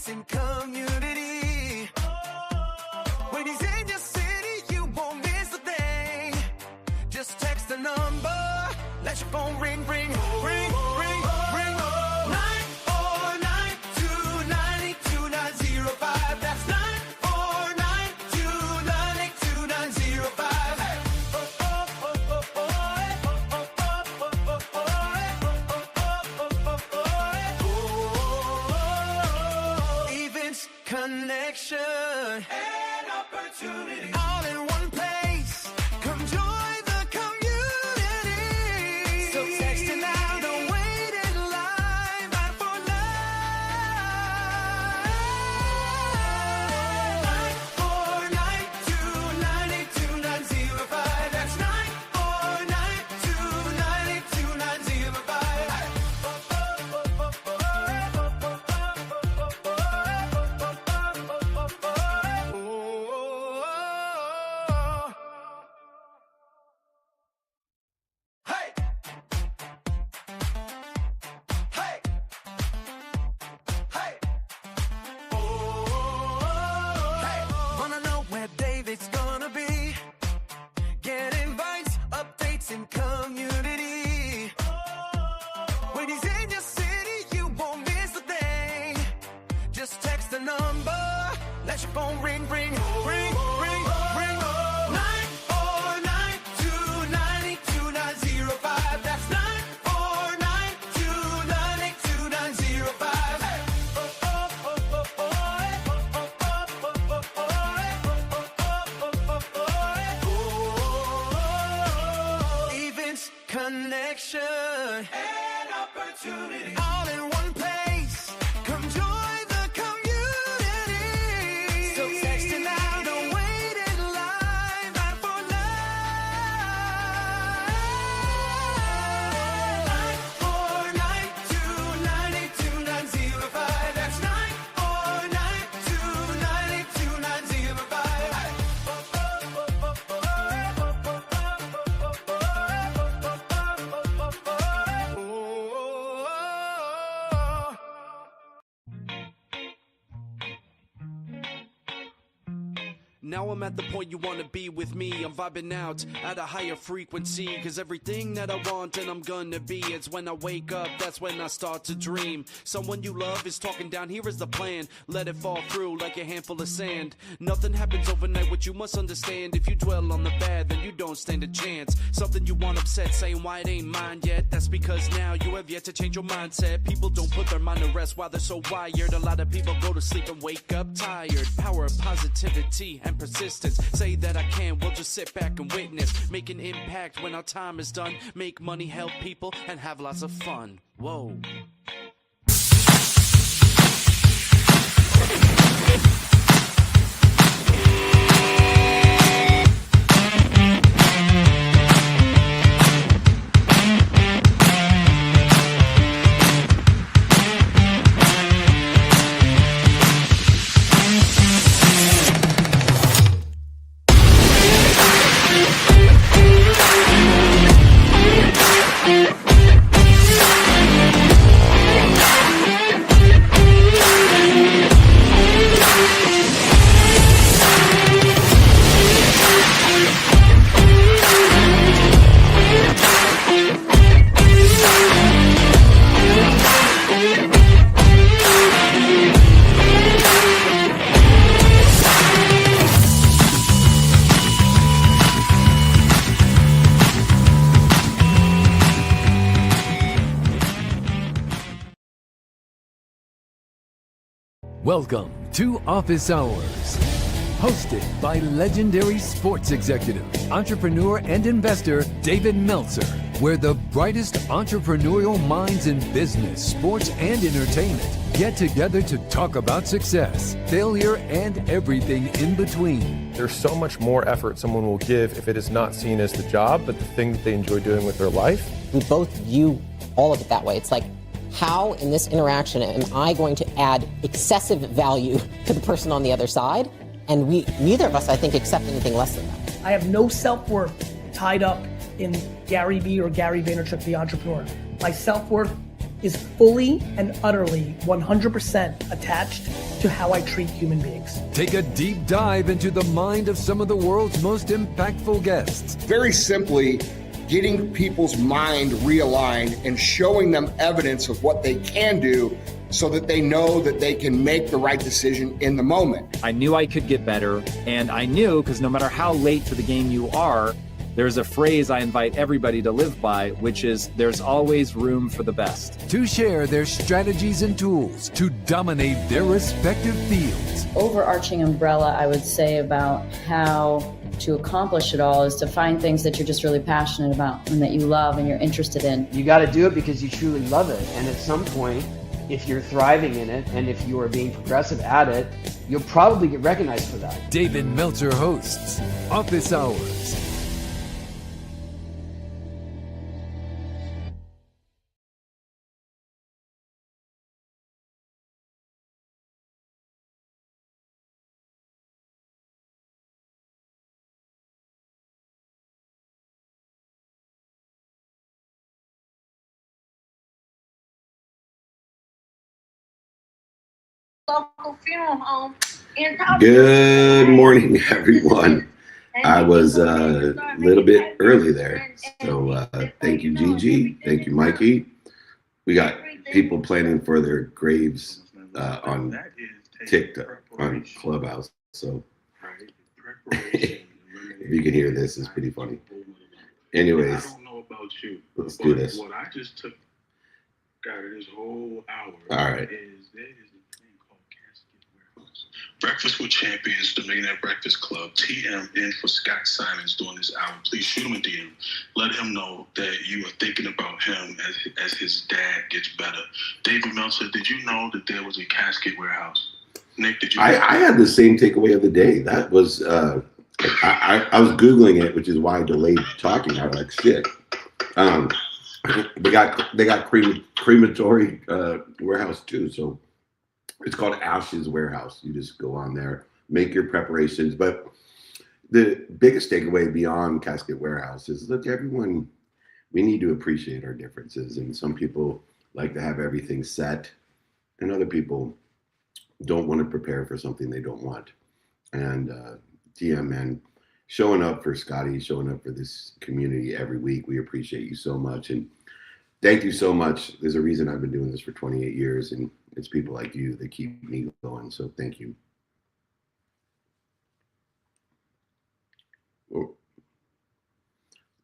updates and community. When he's in your city, you won't miss a thing. Just text the number, let your phone ring, ring, ring, ring, ring. 949-292-905. That's 949-292-905. Events, connection, and opportunity, all in one place. Come join the community. So text it now, don't wait in line. 949-292-905. That's 949-292-905. Hey! Hey! Hey! Hey! Wanna know where David's gonna be? Get invites, updates, and community. When he's in your city, you won't miss a thing. Just text the number, let your phone ring, ring, ring, ring, ring. 949-292-905. That's 949-292-905. Events, connection, and opportunity, all in one place. Come join the community. So text it now, don't wait in line. 949-292-905. That's 949-292-905. Now I'm at the point you wanna be with me. I'm vibing out at a higher frequency, cause everything that I want and I'm gonna be, it's when I wake up, that's when I start to dream. Someone you love is talking down, here is the plan. Let it fall through like a handful of sand. Nothing happens overnight, what you must understand. If you dwell on the bad, then you don't stand a chance. Something you want upset, saying why it ain't mine yet. That's because now you have yet to change your mindset. People don't put their mind to rest while they're so wired. A lot of people go to sleep and wake up tired. Power of positivity and persistence. Say that I can, we'll just sit back and witness. Make an impact when our time is done. Make money, help people, and have lots of fun. Whoa. Welcome to Office Hours, hosted by legendary sports executive, entrepreneur, and investor David Meltzer, where the brightest entrepreneurial minds in business, sports, and entertainment get together to talk about success, failure, and everything in between. There's so much more effort someone will give if it is not seen as the job, but the thing that they enjoy doing with their life. We both view all of it that way. It's like, how in this interaction am I going to add excessive value to the person on the other side? And neither of us, I think, accept anything less than that. I have no self-worth tied up in Gary Vee or Gary Vaynerchuk, the entrepreneur. My self-worth is fully and utterly 100% attached to how I treat human beings. Take a deep dive into the mind of some of the world's most impactful guests. Very simply, getting people's mind realigned and showing them evidence of what they can do so that they know that they can make the right decision in the moment. I knew I could get better, and I knew, because no matter how late to the game you are, there's a phrase I invite everybody to live by, which is, there's always room for the best. To share their strategies and tools to dominate their respective fields. Overarching umbrella, I would say, about how to accomplish it all is to find things that you're just really passionate about and that you love and you're interested in. You got to do it because you truly love it. And at some point, if you're thriving in it and if you are being progressive at it, you'll probably get recognized for that. David Meltzer hosts Office Hours. Local funeral home in Good morning, everyone. I was a little bit early there, so thank you, Gigi. Thank you, Mikey. We got people planning for their graves on TikTok, on Clubhouse. So if you can hear this, it's pretty funny. Anyways, let's do this. What I just took out of this whole hour. All right. Breakfast with Champions, the Millionaire Breakfast Club, TM in for Scott Simons during this hour. Please shoot him a DM. Let him know that you are thinking about him as his dad gets better. David Meltzer, did you know that there was a casket warehouse? Nick, did you know? I had the same takeaway of the day. That was, I was Googling it, which is why I delayed talking. I was like, shit. They got crematory warehouse too, so it's called Ash's Warehouse. You just go on there, make your preparations. But the biggest takeaway beyond Casket Warehouse is, look, everyone, we need to appreciate our differences. And some people like to have everything set, and other people don't want to prepare for something they don't want. And TM, man, showing up for Scotty, showing up for this community every week, we appreciate you so much. And thank you so much. There's a reason I've been doing this for 28 years, and it's people like you that keep me going. So thank you. Oh.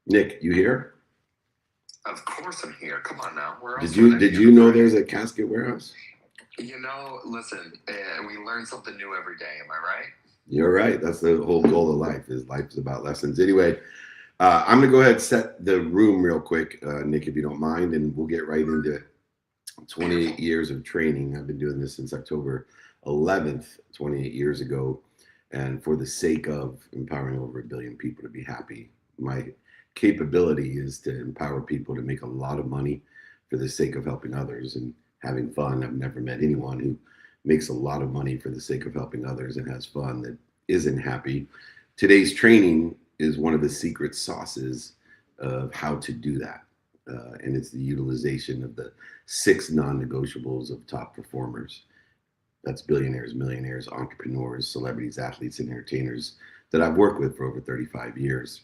Nick, you here? Of course I'm here. Come on now. Did you know there's a casket warehouse? You know, listen, we learn something new every day. Am I right? You're right. That's the whole goal of life. Life is about lessons. Anyway, I'm going to go ahead and set the room real quick, Nick, if you don't mind, and we'll get right into 28 years of training. I've been doing this since October 11th, 28 years ago. And for the sake of empowering over 1 billion people to be happy, my capability is to empower people to make a lot of money for the sake of helping others and having fun. I've never met anyone who makes a lot of money for the sake of helping others and has fun that isn't happy. Today's training is one of the secret sauces of how to do that. And it's the utilization of the 6 non-negotiables of top performers. That's billionaires, millionaires, entrepreneurs, celebrities, athletes, and entertainers that I've worked with for over 35 years.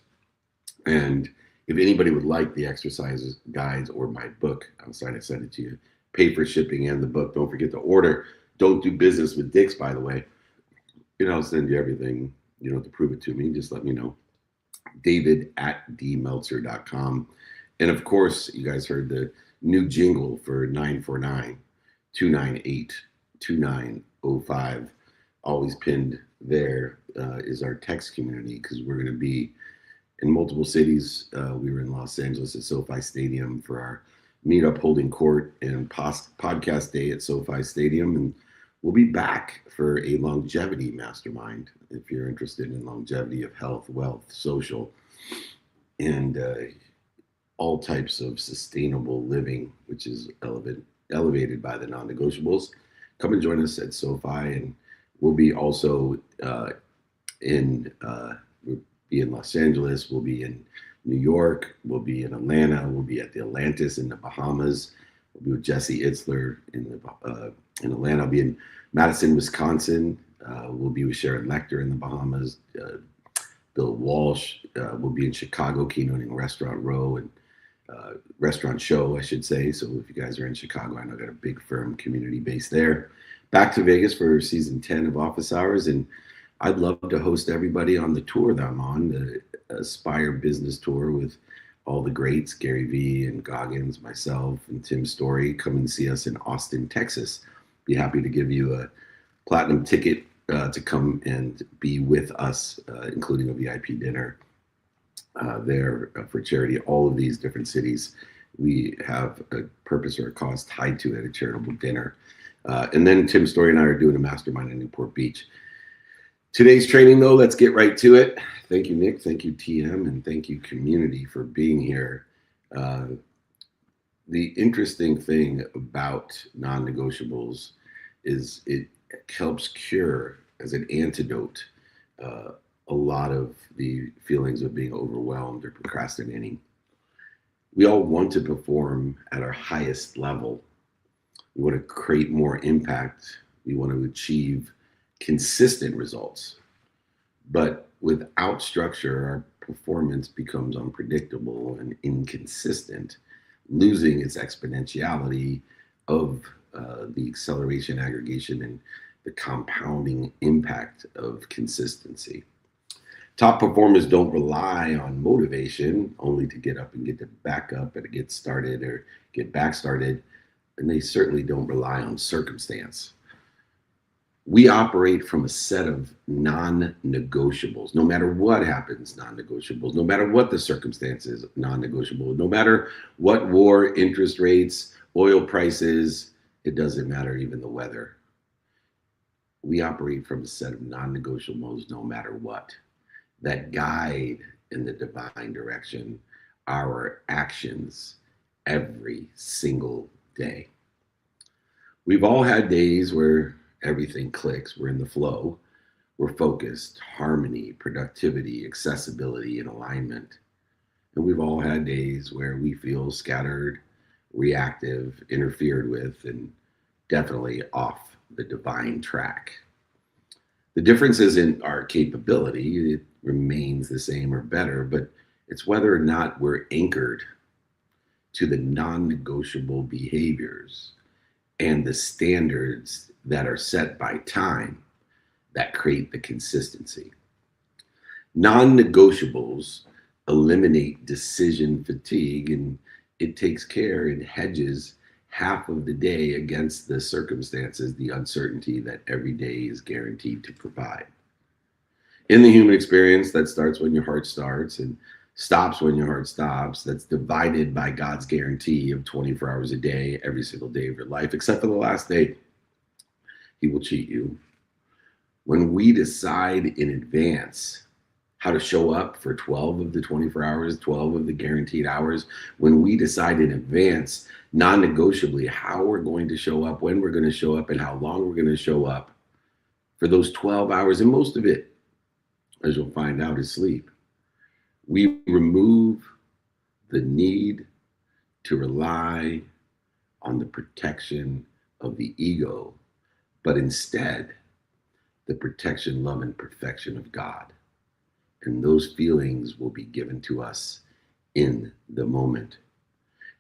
And if anybody would like the exercises guides or my book, I'm sorry to send it to you. Pay for shipping and the book. Don't forget to order. Don't do business with dicks, by the way. I'll send you everything. You don't have to prove it to me. Just let me know. David@dmeltzer.com. And of course, you guys heard the new jingle for 949-298-2905. Always pinned there is our text community, because we're going to be in multiple cities. We were in Los Angeles at SoFi Stadium for our meetup holding court and podcast day at SoFi Stadium. And we'll be back for a longevity mastermind if you're interested in longevity of health, wealth, social, and all types of sustainable living, which is elevated by the non-negotiables. Come and join us at SoFi, and we'll be also in Los Angeles, we'll be in New York, we'll be in Atlanta, we'll be at the Atlantis in the Bahamas, I'll be with Jesse Itzler in Atlanta. I'll be in Madison, Wisconsin. We'll be with Sharon Lecter in the Bahamas. Bill Walsh will be in Chicago, keynoting Restaurant Row and Restaurant Show, I should say. So if you guys are in Chicago, I know I got a big firm community base there. Back to Vegas for season 10 of Office Hours, and I'd love to host everybody on the tour that I'm on, the Aspire Business Tour with all the greats, Gary Vee and Goggins, myself, and Tim Story. Come and see us in Austin, Texas. Be happy to give you a platinum ticket to come and be with us, including a VIP dinner there for charity. All of these different cities, we have a purpose or a cause tied to it, a charitable dinner. And then Tim Story and I are doing a mastermind in Newport Beach. Today's training, though, let's get right to it. Thank you, Nick. Thank you, TM. And thank you, community, for being here. The interesting thing about non-negotiables is it helps cure, as an antidote, a lot of the feelings of being overwhelmed or procrastinating. We all want to perform at our highest level. We want to create more impact. We want to achieve consistent results. But without structure, our performance becomes unpredictable and inconsistent, losing its exponentiality of the acceleration, aggregation, and the compounding impact of consistency. Top performers don't rely on motivation only to get up and get back up and get started or get back started. And they certainly don't rely on circumstance. We operate from a set of non-negotiables. No matter what happens, non-negotiables. No matter what the circumstances, non-negotiable. No matter what war, interest rates, oil prices, it doesn't matter, even the weather. We operate from a set of non-negotiables no matter what, that guide in the divine direction our actions every single day. We've all had days where everything clicks, we're in the flow, we're focused, harmony, productivity, accessibility, and alignment. And we've all had days where we feel scattered, reactive, interfered with, and definitely off the divine track. The difference isn't our capability, it remains the same or better, but it's whether or not we're anchored to the non-negotiable behaviors and the standards that are set by time that create the consistency. Non-negotiables eliminate decision fatigue, and it takes care and hedges half of the day against the circumstances, the uncertainty that every day is guaranteed to provide. In the human experience, that starts when your heart starts and stops when your heart stops. That's divided by God's guarantee of 24 hours a day, every single day of your life, except for the last day. He will cheat you. When we decide in advance how to show up for 12 of the 24 hours, 12 of the guaranteed hours, when we decide in advance, non-negotiably, how we're going to show up, when we're going to show up, and how long we're going to show up for those 12 hours, and most of it, as you'll find out, is sleep. We remove the need to rely on the protection of the ego, but instead, the protection, love, and perfection of God. And those feelings will be given to us in the moment.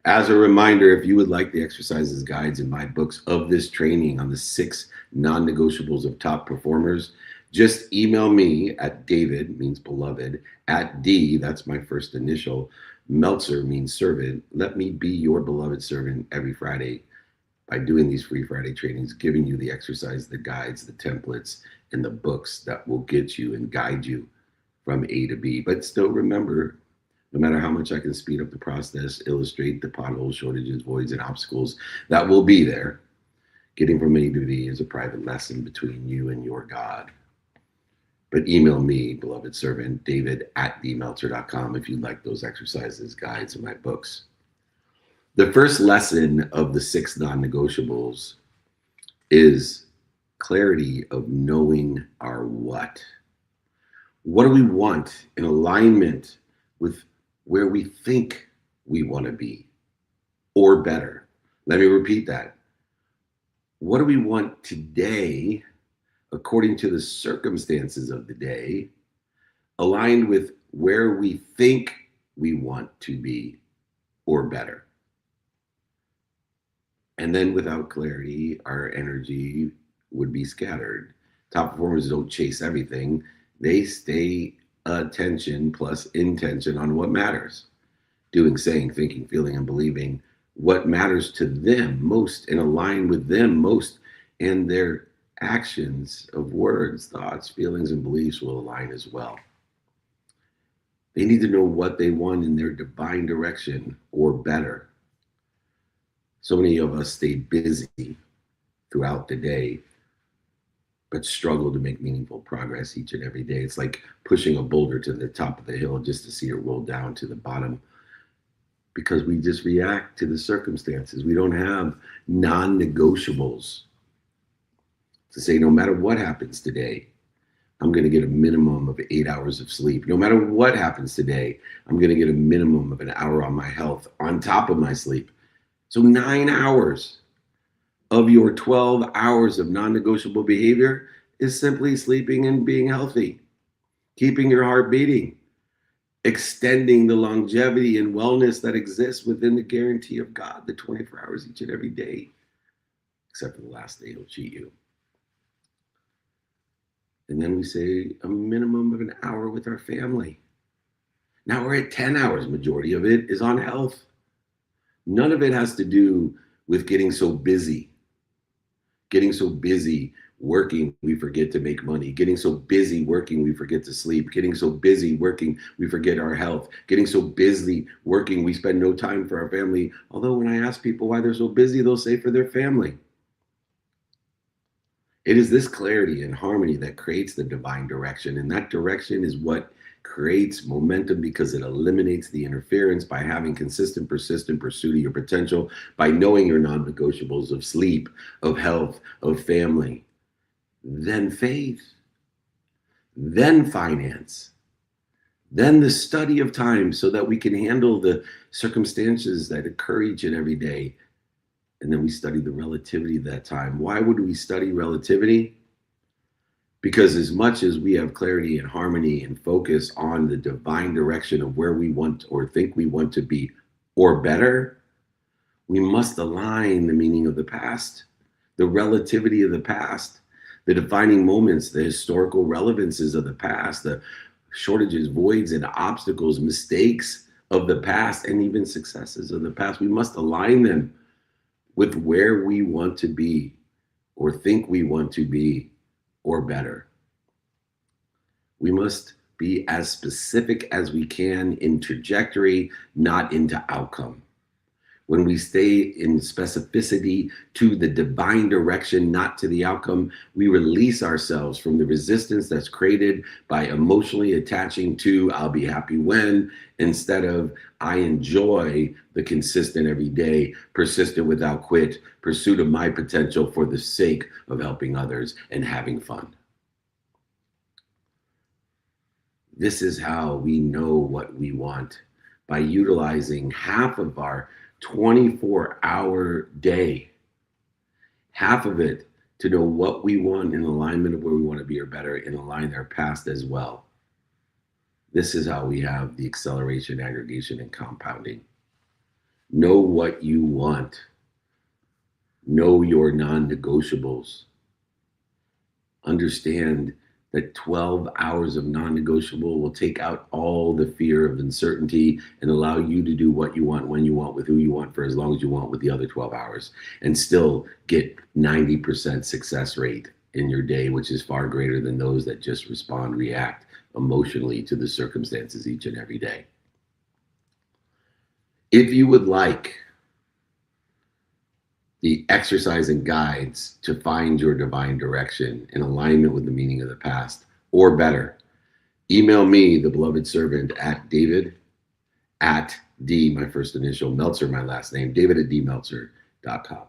As a reminder, if you would like the exercises, guides, and my books of this training on the 6 non-negotiables of top performers, just email me at David, means beloved, at D, that's my first initial, Meltzer means servant. Let me be your beloved servant every Friday by doing these free Friday trainings, giving you the exercise, the guides, the templates, and the books that will get you and guide you from A to B. But still remember, no matter how much I can speed up the process, illustrate the potholes, shortages, voids, and obstacles that will be there, getting from A to B is a private lesson between you and your God. But email me, beloved servant, David at dmeltzer.com if you'd like those exercises, guides, and my books. The first lesson of the 6 non-negotiables is clarity of knowing our what. What do we want in alignment with where we think we want to be, or better? Let me repeat that. What do we want today, according to the circumstances of the day, aligned with where we think we want to be or better? And then without clarity, our energy would be scattered. Top performers don't chase everything. They stay attention plus intention on what matters. Doing, saying, thinking, feeling, and believing what matters to them most and align with them most, and their actions of words, thoughts, feelings, and beliefs will align as well. They need to know what they want in their divine direction or better. So many of us stay busy throughout the day, but struggle to make meaningful progress each and every day. It's like pushing a boulder to the top of the hill just to see it roll down to the bottom, because we just react to the circumstances. We don't have non-negotiables to say, no matter what happens today, I'm going to get a minimum of 8 hours of sleep. No matter what happens today, I'm going to get a minimum of an hour on my health on top of my sleep. So 9 hours of your 12 hours of non-negotiable behavior is simply sleeping and being healthy, keeping your heart beating, extending the longevity and wellness that exists within the guarantee of God, the 24 hours each and every day, except for the last day he'll cheat you. And then we say a minimum of an hour with our family. Now we're at 10 hours. Majority of it is on health. None of it has to do with getting so busy. Getting so busy working, we forget to make money. Getting so busy working, we forget to sleep. Getting so busy working, we forget our health. Getting so busy working, we spend no time for our family. Although when I ask people why they're so busy, they'll say for their family. It is this clarity and harmony that creates the divine direction. And that direction is what creates momentum, because it eliminates the interference by having consistent, persistent pursuit of your potential, by knowing your non-negotiables of sleep, of health, of family, then faith, then finance, then the study of time so that we can handle the circumstances that occur each and every day. And then we study the relativity of that time. Why would we study relativity? Because as much as we have clarity and harmony and focus on the divine direction of where we want or think we want to be or better, we must align the meaning of the past, the relativity of the past, the defining moments, the historical relevances of the past, the shortages, voids, and obstacles, mistakes of the past, and even successes of the past. We must align them with where we want to be or think we want to be or better. We must be as specific as we can in trajectory, not into outcome. When we stay in specificity to the divine direction, not to the outcome, we release ourselves from the resistance that's created by emotionally attaching to I'll be happy when, instead of I enjoy the consistent every day, persistent without quit, pursuit of my potential for the sake of helping others and having fun. This is how we know what we want, by utilizing half of our 24-hour day, half of it to know what we want in alignment of where we want to be or better, and align our past as well. This is how we have the acceleration, aggregation, and compounding. Know what you want. Know your non-negotiables. Understand that 12 hours of non-negotiable will take out all the fear of uncertainty and allow you to do what you want, when you want, with who you want, for as long as you want with the other 12 hours, and still get 90% success rate in your day, which is far greater than those that just respond, react emotionally to the circumstances each and every day. If you would like the exercise and guides to find your divine direction in alignment with the meaning of the past or better, email me, the beloved servant, at David at D, my first initial, Meltzer, my last name, David at dmeltzer.com.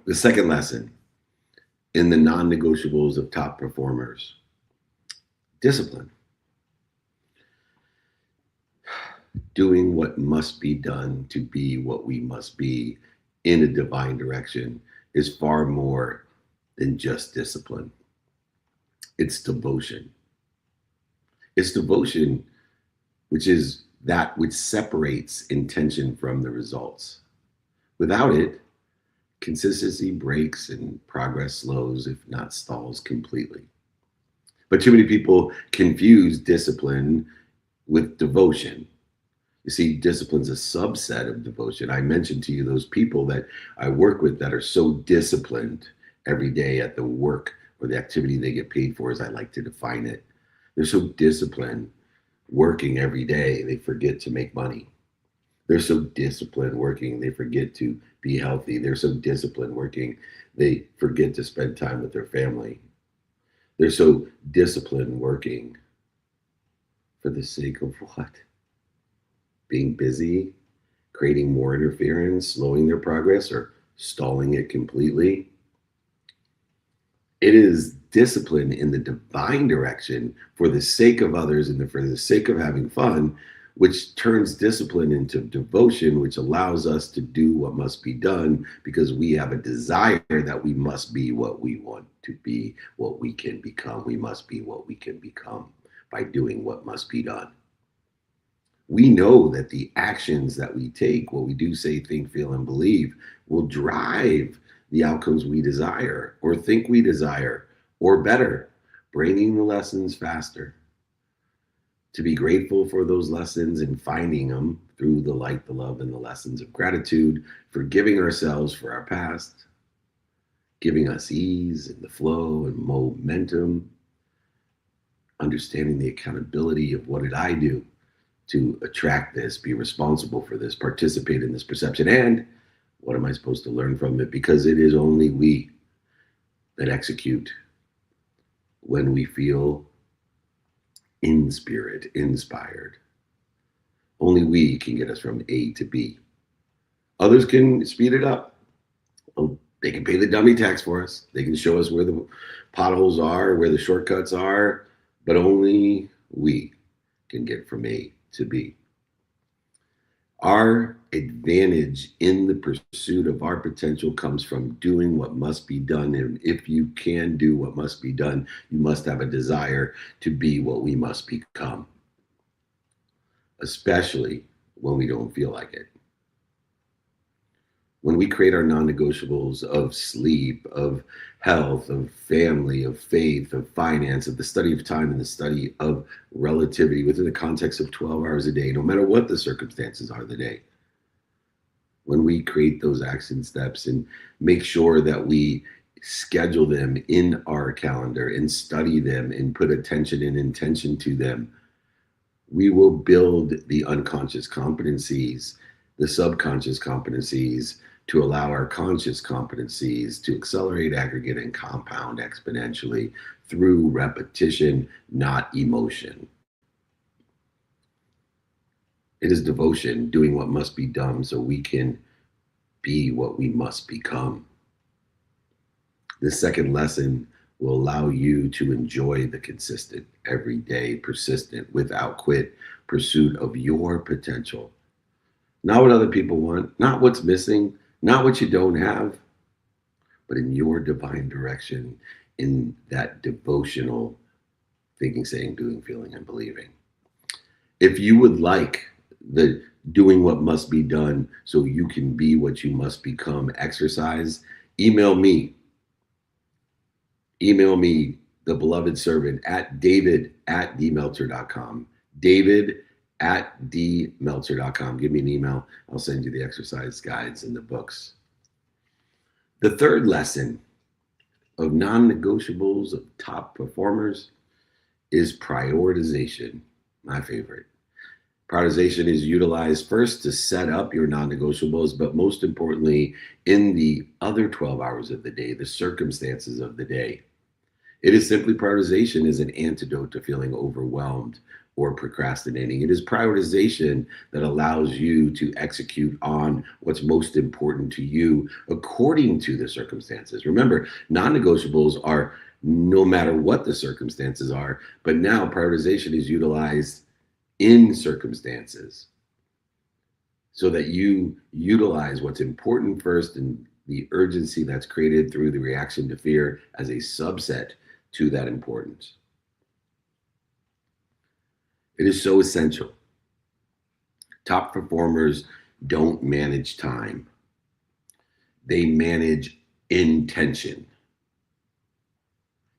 The second lesson in the non-negotiables of top performers: discipline. doing what must be done to be what we must be in a divine direction is far more than just discipline. It's devotion. It's devotion, which is that which separates intention from the results. Without it, consistency breaks and progress slows, if not stalls completely. But too many people confuse discipline with devotion. You see, discipline's a subset of devotion. I mentioned to you those people that I work with that are so disciplined every day at the work or the activity they get paid for, as I like to define it. They're so disciplined working every day, they forget to make money. They're so disciplined working, they forget to be healthy. They're so disciplined working, they forget to spend time with their family. They're so disciplined working for the sake of what? Being busy, creating more interference, slowing their progress, or stalling it completely. It is discipline in the divine direction for the sake of others and for the sake of having fun, which turns discipline into devotion, which allows us to do what must be done because we have a desire that we must be what we want to be, what we can become. We must be what we can become by doing what must be done. We know that the actions that we take, what we do, say, think, feel, and believe, will drive the outcomes we desire or think we desire, or better, bringing the lessons faster. To be grateful for those lessons and finding them through the light, the love, and the lessons of gratitude, forgiving ourselves for our past, giving us ease and the flow and momentum, understanding the accountability of what did I do to attract this, be responsible for this, participate in this perception, and what am I supposed to learn from it? Because it is only we that execute when we feel in spirit, inspired. Only we can get us from A to B. Others can speed it up. They can pay the dummy tax for us. They can show us where the potholes are, where the shortcuts are, but only we can get from A to B. Our advantage in the pursuit of our potential comes from doing what must be done. And if you can do what must be done, you must have a desire to be what we must become, especially when we don't feel like it. When we create our non-negotiables of sleep, of health, of family, of faith, of finance, of the study of time, and the study of relativity within the context of 12 hours a day, no matter what the circumstances are of the day. When we create those action steps and make sure that we schedule them in our calendar and study them and put attention and intention to them, we will build the unconscious competencies, the subconscious competencies, to allow our conscious competencies to accelerate, aggregate, and compound exponentially through repetition, not emotion. It is devotion, doing what must be done so we can be what we must become. The second lesson will allow you to enjoy the consistent, everyday, persistent, without quit pursuit of your potential. Not what other people want, not what's missing, not what you don't have, but in your divine direction, in that devotional thinking, saying, doing, feeling, and believing. If you would like the doing what must be done so you can be what you must become exercise, email me. Email me, the beloved servant, at david@dmeltzer.com. david@dmeltzer.com. Give me an email. I'll send you the exercise guides and the books. The third lesson of non-negotiables of top performers is prioritization, my favorite. Prioritization is utilized first to set up your non-negotiables, but most importantly, in the other 12 hours of the day, the circumstances of the day. It is simply prioritization is an antidote to feeling overwhelmed or procrastinating. It is prioritization that allows you to execute on what's most important to you according to the circumstances. Remember, non-negotiables are no matter what the circumstances are, but now prioritization is utilized in circumstances. so that you utilize what's important first and the urgency that's created through the reaction to fear as a subset to that importance. It is so essential. Top performers don't manage time. They manage intention.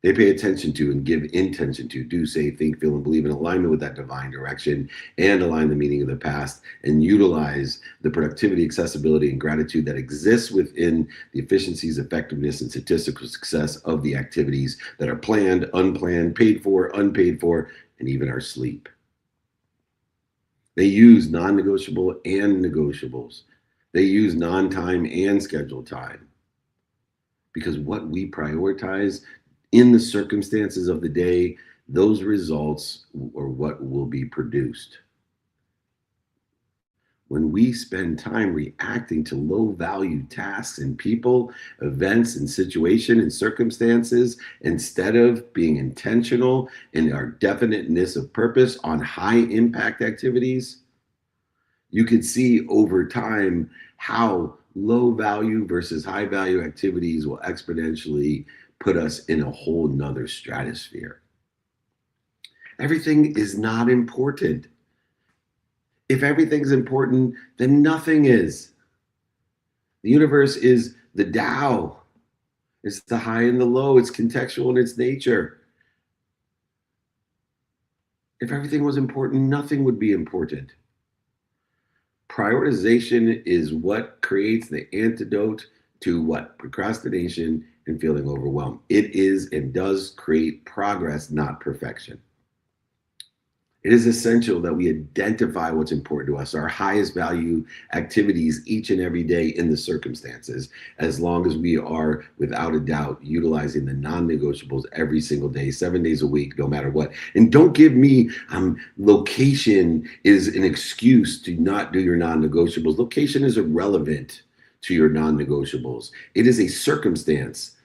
They pay attention to and give intention to, do, say, think, feel, and believe in alignment with that divine direction and align the meaning of the past and utilize the productivity, accessibility, and gratitude that exists within the efficiencies, effectiveness, and statistical success of the activities that are planned, unplanned, paid for, unpaid for, and even our sleep. They use non-negotiable and negotiables. They use non-time and scheduled time. Because what we prioritize in the circumstances of the day, those results are what will be produced. When we spend time reacting to low-value tasks and people, events and situation and circumstances, instead of being intentional in our definiteness of purpose on high-impact activities, you could see over time how low-value versus high-value activities will exponentially put us in a whole nother stratosphere. Everything is not important. If everything's important, then nothing is. The universe is the Tao. It's the high and the low. It's contextual in its nature. If everything was important, nothing would be important. Prioritization is what creates the antidote to what? Procrastination and feeling overwhelmed. It is and does create progress, not perfection. It is essential that we identify what's important to us, our highest value activities each and every day in the circumstances, as long as we are, without a doubt, utilizing the non-negotiables every single day, 7 days a week, no matter what. And don't give me location is an excuse to not do your non-negotiables. Location is irrelevant to your non-negotiables. It is a circumstance.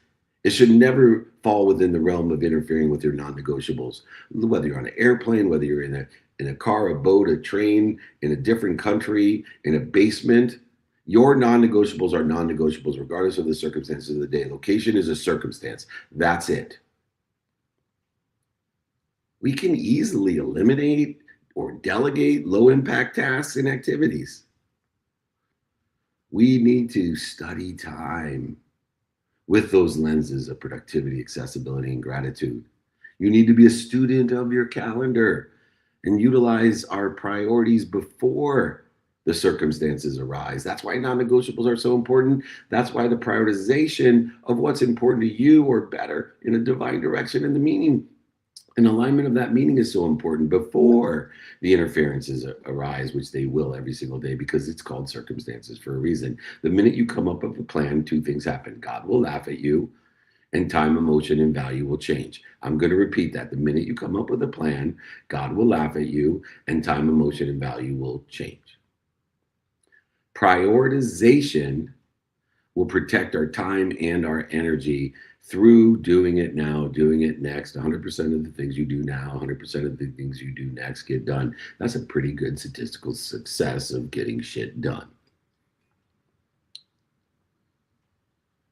It should never fall within the realm of interfering with your non-negotiables. Whether you're on an airplane, whether you're in a car, a boat, a train, in a different country, in a basement, your non-negotiables are non-negotiables regardless of the circumstances of the day. Location is a circumstance. That's it. We can easily eliminate or delegate low-impact tasks and activities. We need to study time with those lenses of productivity, accessibility, and gratitude. You need to be a student of your calendar and utilize our priorities before the circumstances arise. That's why non-negotiables are so important. That's why the prioritization of what's important to you or better in a divine direction and the meaning and alignment of that meaning is so important before the interferences arise, which they will every single day because it's called circumstances for a reason. The minute you come up with a plan, two things happen. God will laugh at you and time, emotion, and value will change. I'm going to repeat that. The minute you come up with a plan, God will laugh at you and time, emotion, and value will change. Prioritization will protect our time and our energy through doing it now, doing it next. 100% of the things you do now, 100% of the things you do next get done. That's a pretty good statistical success of getting shit done.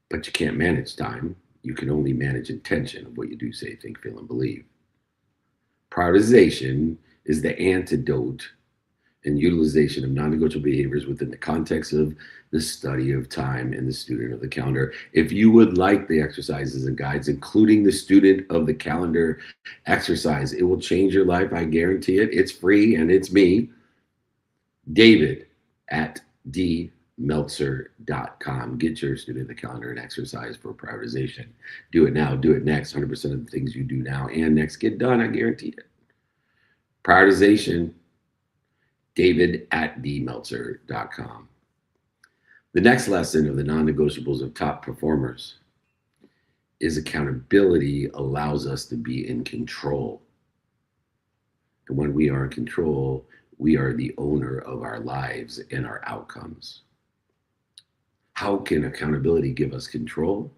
But you can't manage time. You can only manage intention of what you do, say, think, feel, and believe. Prioritization is the antidote and utilization of non-negotiable behaviors within the context of the study of time and the student of the calendar. If you would like the exercises and guides, including the student of the calendar exercise, it will change your life. I guarantee it. It's free and it's me, David at dmeltzer.com. Get your student of the calendar and exercise for prioritization. Do it now, do it next. 100% of the things you do now and next get done. I guarantee it. Prioritization, David at dmeltzer.com. The next lesson of the non-negotiables of top performers is accountability allows us to be in control. And when we are in control, we are the owner of our lives and our outcomes. How can accountability give us control?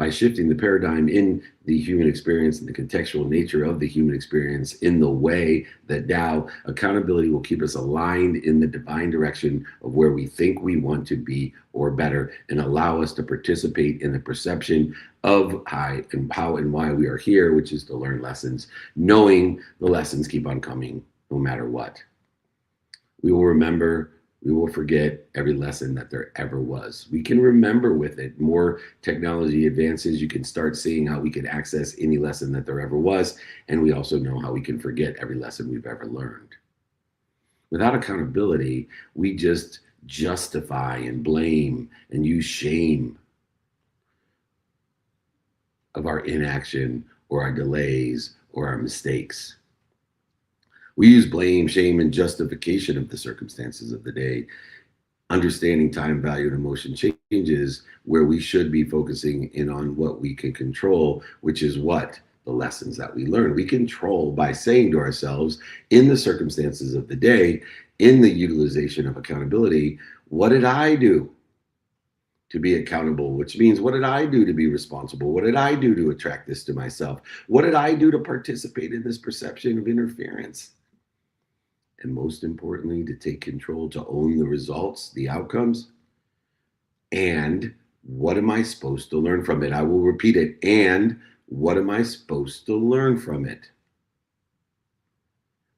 by shifting the paradigm in the human experience and the contextual nature of the human experience in the way that now accountability will keep us aligned in the divine direction of where we think we want to be or better, and allow us to participate in the perception of how and why we are here, which is to learn lessons, knowing the lessons keep on coming no matter what. We will remember, we will forget every lesson that there ever was. We can remember with it. More technology advances, you can start seeing how we can access any lesson that there ever was. And we also know how we can forget every lesson we've ever learned. Without accountability, we just justify and blame and use shame of our inaction or our delays or our mistakes. We use blame, shame, and justification of the circumstances of the day. Understanding time, value, and emotion changes where we should be focusing in on what we can control, which is what? The lessons that we learn. We control by saying to ourselves in the circumstances of the day, in the utilization of accountability, what did I do to be accountable? Which means, what did I do to be responsible? What did I do to attract this to myself? What did I do to participate in this perception of interference? And most importantly, to take control, to own the results, the outcomes. And what am I supposed to learn from it? I will repeat it. And what am I supposed to learn from it?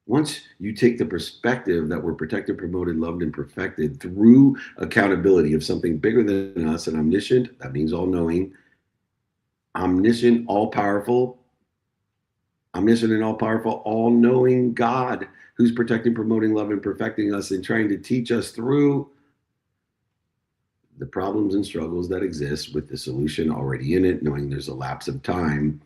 Once you take the perspective that we're protected, promoted, loved, and perfected through accountability of something bigger than us and omniscient, that means all-knowing, omniscient, all-powerful, omniscient and all-powerful, all-knowing God, who's protecting, promoting, loving, and perfecting us and trying to teach us through the problems and struggles that exist with the solution already in it, knowing there's a lapse of time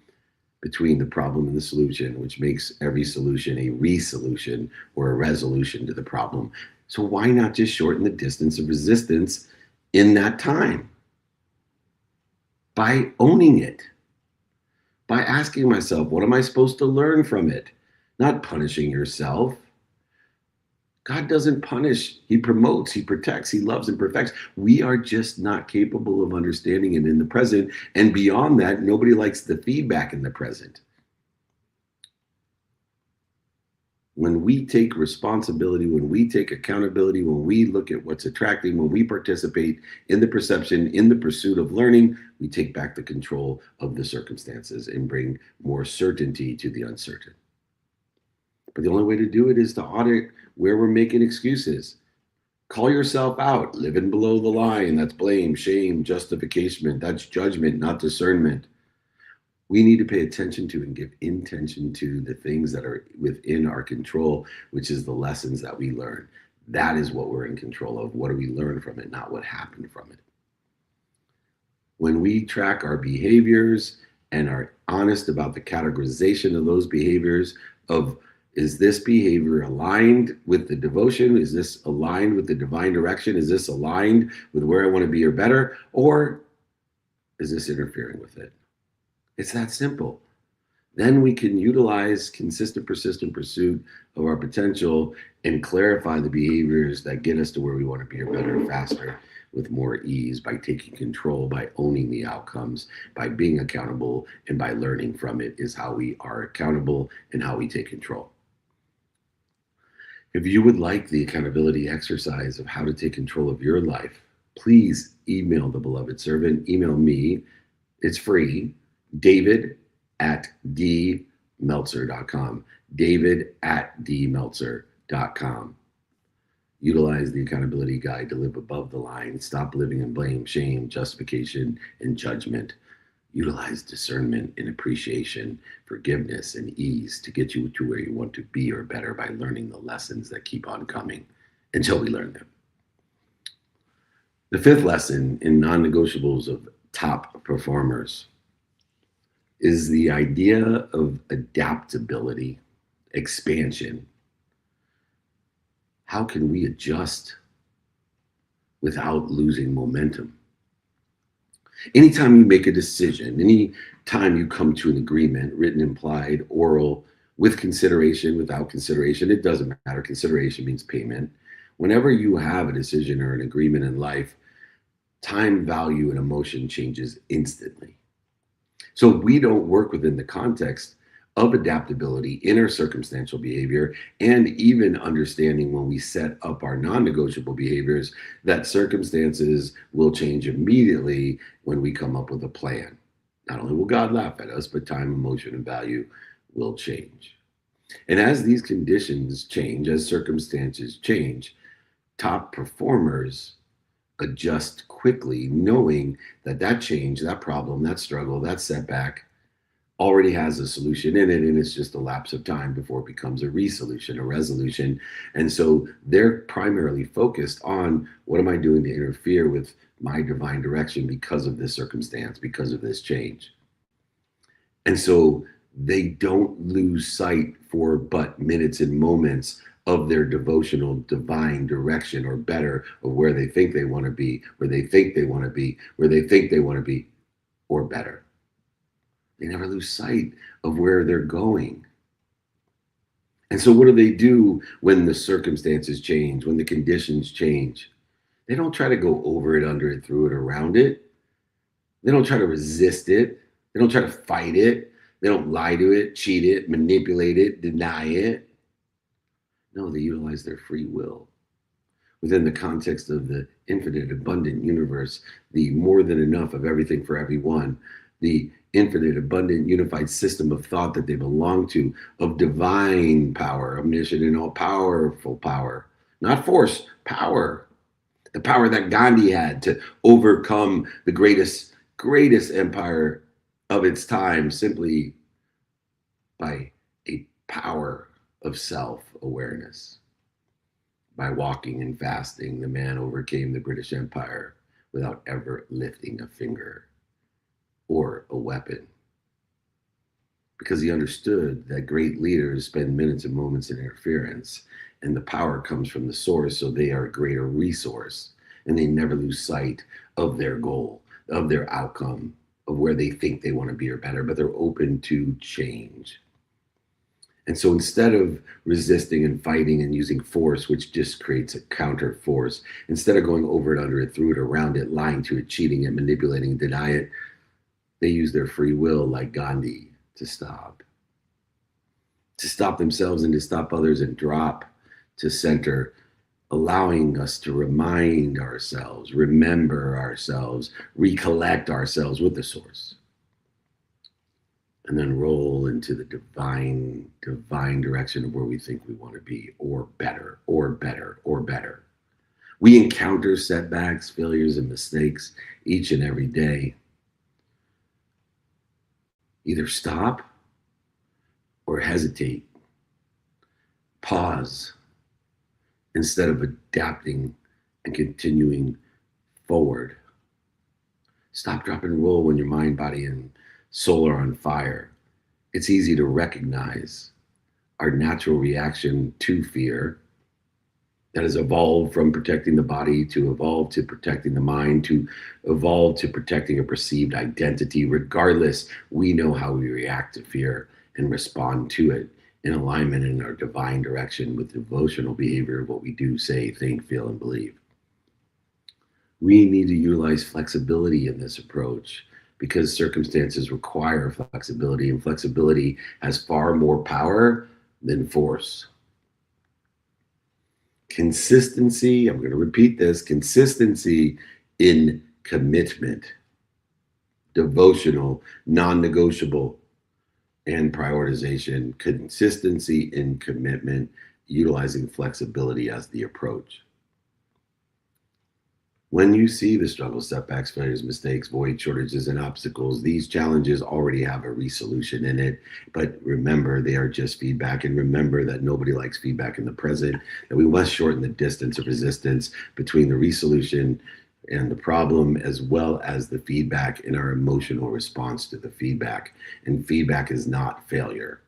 between the problem and the solution, which makes every solution a re-solution or a resolution to the problem. So why not just shorten the distance of resistance in that time? By owning it, by asking myself, what am I supposed to learn from it? Not punishing yourself. God doesn't punish. He promotes, he protects, he loves and perfects. We are just not capable of understanding it in the present. And beyond that, nobody likes the feedback in the present. When we take responsibility, when we take accountability, when we look at what's attracting, when we participate in the perception, in the pursuit of learning, we take back the control of the circumstances and bring more certainty to the uncertain. But the only way to do it is to audit where we're making excuses. Call yourself out, living below the line. That's blame, shame, justification. That's judgment, not discernment. We need to pay attention to and give intention to the things that are within our control, which is the lessons that we learn. That is what we're in control of. What do we learn from it, not what happened from it? When we track our behaviors and are honest about the categorization of those behaviors of, is this behavior aligned with the devotion? Is this aligned with the divine direction? Is this aligned with where I want to be or better? Or is this interfering with it? It's that simple. Then we can utilize consistent, persistent pursuit of our potential and clarify the behaviors that get us to where we want to be or better faster with more ease, by taking control, by owning the outcomes, by being accountable, and by learning from it is how we are accountable and how we take control. If you would like the accountability exercise of how to take control of your life, please email the beloved servant. Email me. It's free. David@dmeltzer.com. David@dmeltzer.com. Utilize the accountability guide to live above the line. Stop living in blame, shame, justification, and judgment. Utilize discernment and appreciation, forgiveness and ease to get you to where you want to be or better by learning the lessons that keep on coming until we learn them. The fifth lesson in non-negotiables of top performers is the idea of adaptability, expansion. How can we adjust without losing momentum? Anytime you make a decision, anytime you come to an agreement, written, implied, oral, with consideration, without consideration, it doesn't matter. Consideration means payment. Whenever you have a decision or an agreement in life, time, value, and emotion changes instantly. So we don't work within the context of adaptability, inner circumstantial behavior, and even understanding when we set up our non-negotiable behaviors that circumstances will change immediately when we come up with a plan. Not only will God laugh at us, but time, emotion, and value will change. And as these conditions change, as circumstances change, top performers adjust quickly, knowing that that change, that problem, that struggle, that setback already has a solution in it, and it's just a lapse of time before it becomes a resolution, a resolution. And so they're primarily focused on, what am I doing to interfere with my divine direction because of this circumstance, because of this change? And so they don't lose sight for but minutes and moments of their devotional divine direction, or better, of where they think they want to be, where they think they want to be, where they think they want to be, or better. They never lose sight of where they're going. And so what do they do when the circumstances change, when the conditions change? They don't try to go over it, under it, through it, around it. They don't try to resist it. They don't try to fight it. They don't lie to it, cheat it, manipulate it, deny it. No, they utilize their free will. Within the context of the infinite, abundant universe, the more than enough of everything for everyone, the infinite, abundant, unified system of thought that they belong to, of divine power, omniscient and all-powerful power, not force, power. The power that Gandhi had to overcome the greatest empire of its time, simply by a power of self-awareness. By walking and fasting, the man overcame the British Empire without ever lifting a finger or a weapon, because he understood that great leaders spend minutes and moments in interference, and the power comes from the source, so they are a greater resource, and they never lose sight of their goal, of their outcome, of where they think they want to be or better, but they're open to change. And so instead of resisting and fighting and using force, which just creates a counter force, instead of going over it, under it, through it, around it, lying to it, cheating it, manipulating it, deny it, they use their free will, like Gandhi, to stop themselves and to stop others, and drop to center, allowing us to remind ourselves, remember ourselves, recollect ourselves with the source, and then roll into the divine direction of where we think we want to be, or better, or better, or better. We encounter setbacks, failures, and mistakes each and every day. Either stop or hesitate. Pause instead of adapting and continuing forward. Stop, drop, and roll when your mind, body, and soul are on fire. It's easy to recognize our natural reaction to fear that has evolved from protecting the body, to evolve to protecting the mind, to evolve to protecting a perceived identity. Regardless, we know how we react to fear and respond to it in alignment in our divine direction with devotional behavior of what we do, say, think, feel, and believe. We need to utilize flexibility in this approach, because circumstances require flexibility, and flexibility has far more power than force. Consistency, I'm going to repeat this, consistency in commitment, devotional, non-negotiable, and prioritization. Consistency in commitment, utilizing flexibility as the approach. When you see the struggles, setbacks, failures, mistakes, voids, shortages, and obstacles, these challenges already have a resolution in it. But remember, they are just feedback. And remember that nobody likes feedback in the present, that we must shorten the distance of resistance between the resolution and the problem, as well as the feedback in our emotional response to the feedback. And feedback is not failure,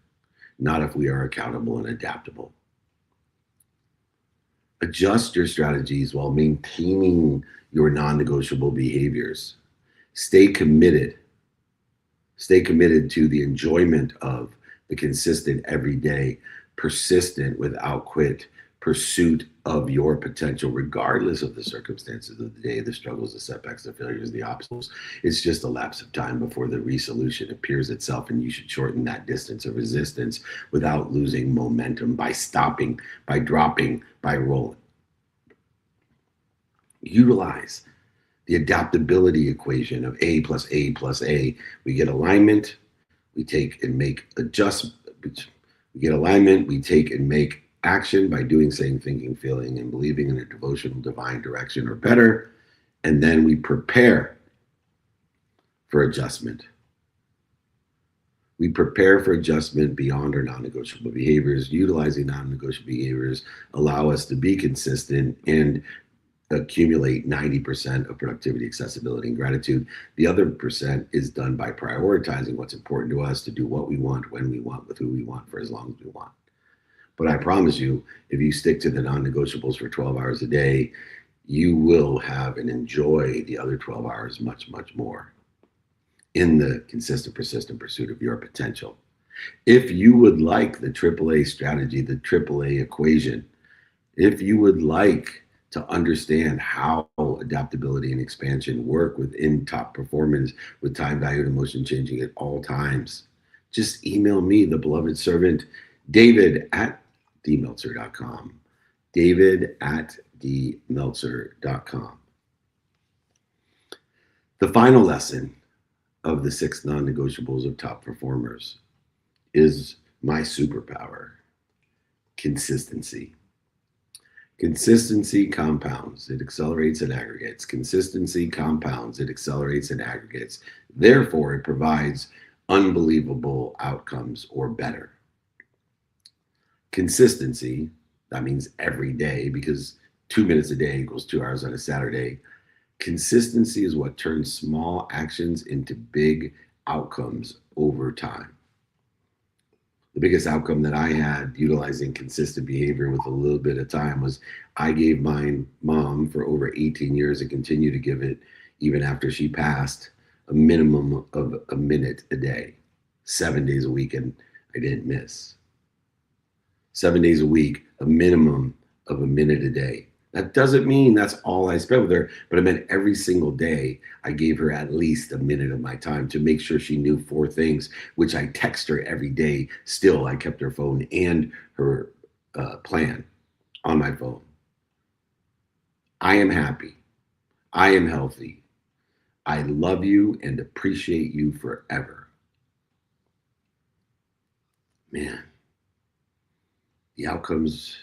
not if we are accountable and adaptable. Adjust your strategies while maintaining your non-negotiable behaviors. Stay committed. Stay committed to the enjoyment of the consistent, everyday, persistent, without quit, pursuit of your potential, regardless of the circumstances of the day, the struggles, the setbacks, the failures, the obstacles. It's just a lapse of time before the resolution appears itself, and you should shorten that distance of resistance without losing momentum by stopping, by dropping, by rolling. Utilize the adaptability equation of A plus A plus A. We get alignment, we take and make adjustments. We get alignment, we take and make action by doing, saying, thinking, feeling, and believing in a devotional divine direction or better. And then we prepare for adjustment. We prepare for adjustment beyond our non-negotiable behaviors. Utilizing non-negotiable behaviors allow us to be consistent and accumulate 90% of productivity, accessibility, and gratitude. The other percent is done by prioritizing what's important to us, to do what we want, when we want, with who we want, for as long as we want. But I promise you, if you stick to the non-negotiables for 12 hours a day, you will have and enjoy the other 12 hours much, much more in the consistent, persistent pursuit of your potential. If you would like the AAA strategy, the AAA equation, if you would like to understand how adaptability and expansion work within top performance with time, value, and emotion changing at all times, just email me, the beloved servant, David@dmeltzer.com. David@dmeltzer.com. The final lesson of the 6 non-negotiables of top performers is my superpower: consistency. Consistency compounds, it accelerates and aggregates. Consistency compounds, it accelerates and aggregates. Therefore, it provides unbelievable outcomes or better. Consistency, that means every day, because 2 minutes a day equals 2 hours on a Saturday. Consistency is what turns small actions into big outcomes over time. The biggest outcome that I had utilizing consistent behavior with a little bit of time was I gave my mom for over 18 years and continue to give it even after she passed a minimum of a minute a day, 7 days a week, and I didn't miss. 7 days a week, a minimum of a minute a day. That doesn't mean that's all I spent with her, but it meant every single day I gave her at least a minute of my time to make sure she knew 4 things, which I text her every day. Still, I kept her phone and her plan on my phone. I am happy. I am healthy. I love you and appreciate you forever. Man, the outcomes,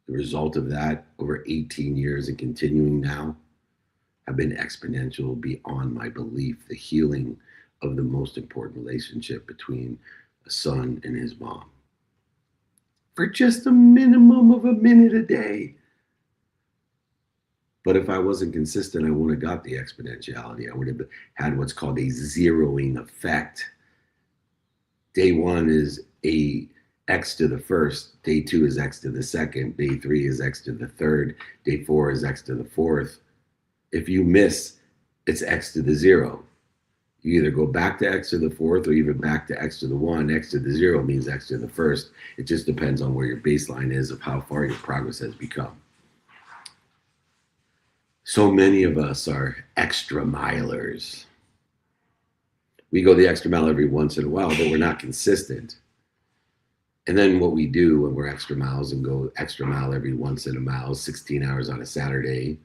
the result of that over 18 years and continuing now have been exponential beyond my belief. The healing of the most important relationship between a son and his mom. For just a minimum of a minute a day. But if I wasn't consistent, I wouldn't have got the exponentiality. I would have had what's called a zeroing effect. Day 1 is x to the first, day 2 is x to the second, day 3 is x to the third, day 4 is x to the fourth. If you miss, it's x to the 0. You either go back to x to the fourth or even back to x to the 1. X to the 0 means x to the first. It just depends on where your baseline is of how far your progress has become. So many of us are extra milers. We go the extra mile every once in a while, but we're not consistent. And then what we do when we're extra miles and go extra mile every once in a mile, 16 hours on a Saturday,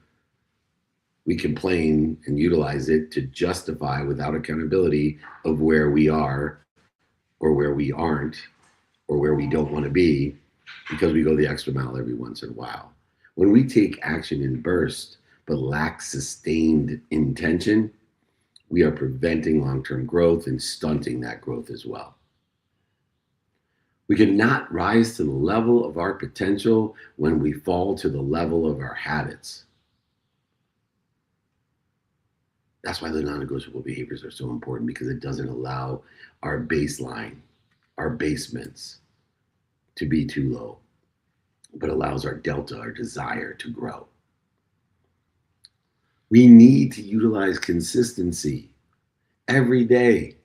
we complain and utilize it to justify without accountability of where we are or where we aren't or where we don't want to be because we go the extra mile every once in a while. When we take action in bursts but lack sustained intention, we are preventing long-term growth and stunting that growth as well. We cannot rise to the level of our potential when we fall to the level of our habits. That's why the non-negotiable behaviors are so important, because it doesn't allow our baseline, our basements to be too low, but allows our delta, our desire to grow. We need to utilize consistency every day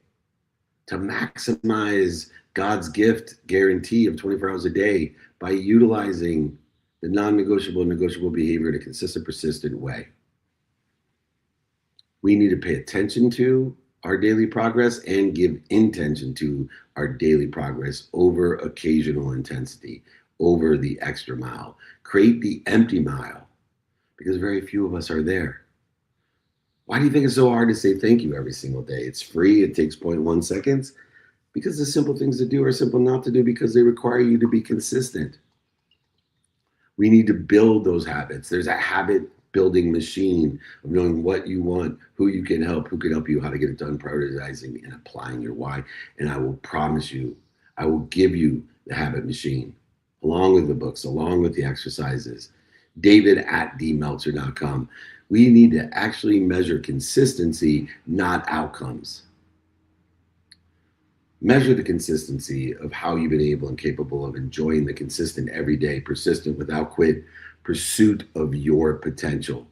to maximize God's gift guarantee of 24 hours a day by utilizing the non-negotiable and negotiable behavior in a consistent, persistent way. We need to pay attention to our daily progress and give intention to our daily progress over occasional intensity, over the extra mile. Create the empty mile, because very few of us are there. Why do you think it's so hard to say thank you every single day? It's free, it takes 0.1 seconds, because the simple things to do are simple not to do because they require you to be consistent. We need to build those habits. There's a habit building machine of knowing what you want, who you can help, who can help you, how to get it done, prioritizing and applying your why. And I will promise you, I will give you the habit machine, along with the books, along with the exercises. David@dmeltzer.com. We need to actually measure consistency, not outcomes. Measure the consistency of how you've been able and capable of enjoying the consistent, everyday, persistent, without quit pursuit of your potential.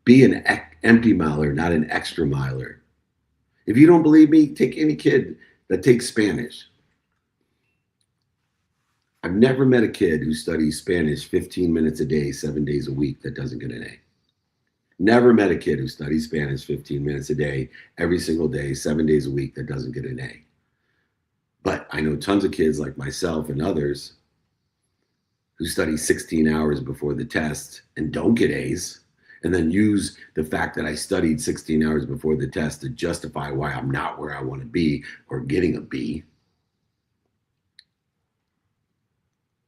Be an empty miler, not an extra miler. If you don't believe me, take any kid that takes Spanish. I've never met a kid who studies Spanish 15 minutes a day, 7 days a week that doesn't get an A. Never met a kid who studies Spanish 15 minutes a day, every single day, 7 days a week that doesn't get an A. But I know tons of kids like myself and others who study 16 hours before the test and don't get A's, and then use the fact that I studied 16 hours before the test to justify why I'm not where I want to be or getting a B.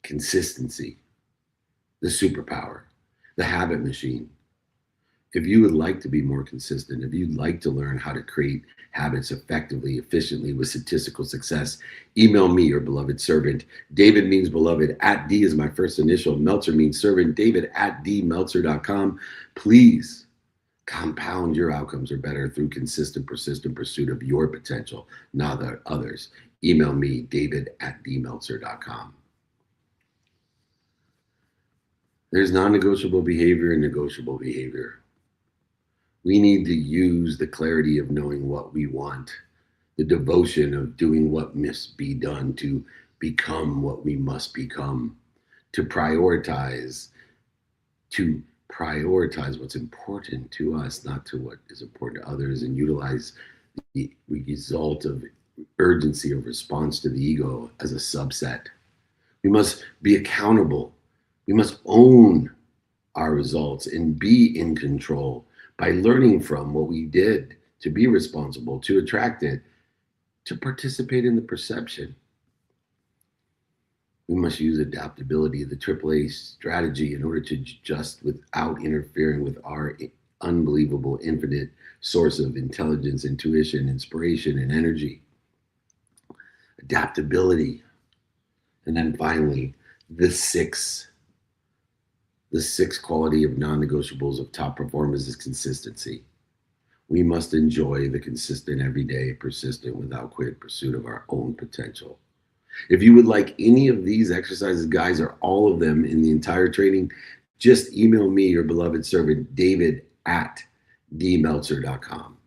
Consistency, the superpower, the habit machine. If you would like to be more consistent, if you'd like to learn how to create habits effectively, efficiently, with statistical success, email me, your beloved servant. David means beloved. @D is my first initial. Meltzer means servant. David@dmeltzer.com. Please compound your outcomes are better through consistent, persistent pursuit of your potential, not others. Email me, David@dmeltzer.com. There's non-negotiable behavior and negotiable behavior. We need to use the clarity of knowing what we want, the devotion of doing what must be done to become what we must become, to prioritize what's important to us, not to what is important to others, and utilize the result of urgency of response to the ego as a subset. We must be accountable. We must own our results and be in control by learning from what we did to be responsible, to attract it, to participate in the perception. We must use adaptability, the AAA strategy, in order to adjust without interfering with our unbelievable, infinite source of intelligence, intuition, inspiration, and energy. Adaptability. And then finally, the sixth quality of non-negotiables of top performers is consistency. We must enjoy the consistent, everyday, persistent, without quit pursuit of our own potential. If you would like any of these exercises, guys, or all of them in the entire training, just email me, your beloved servant, David@dmeltzer.com.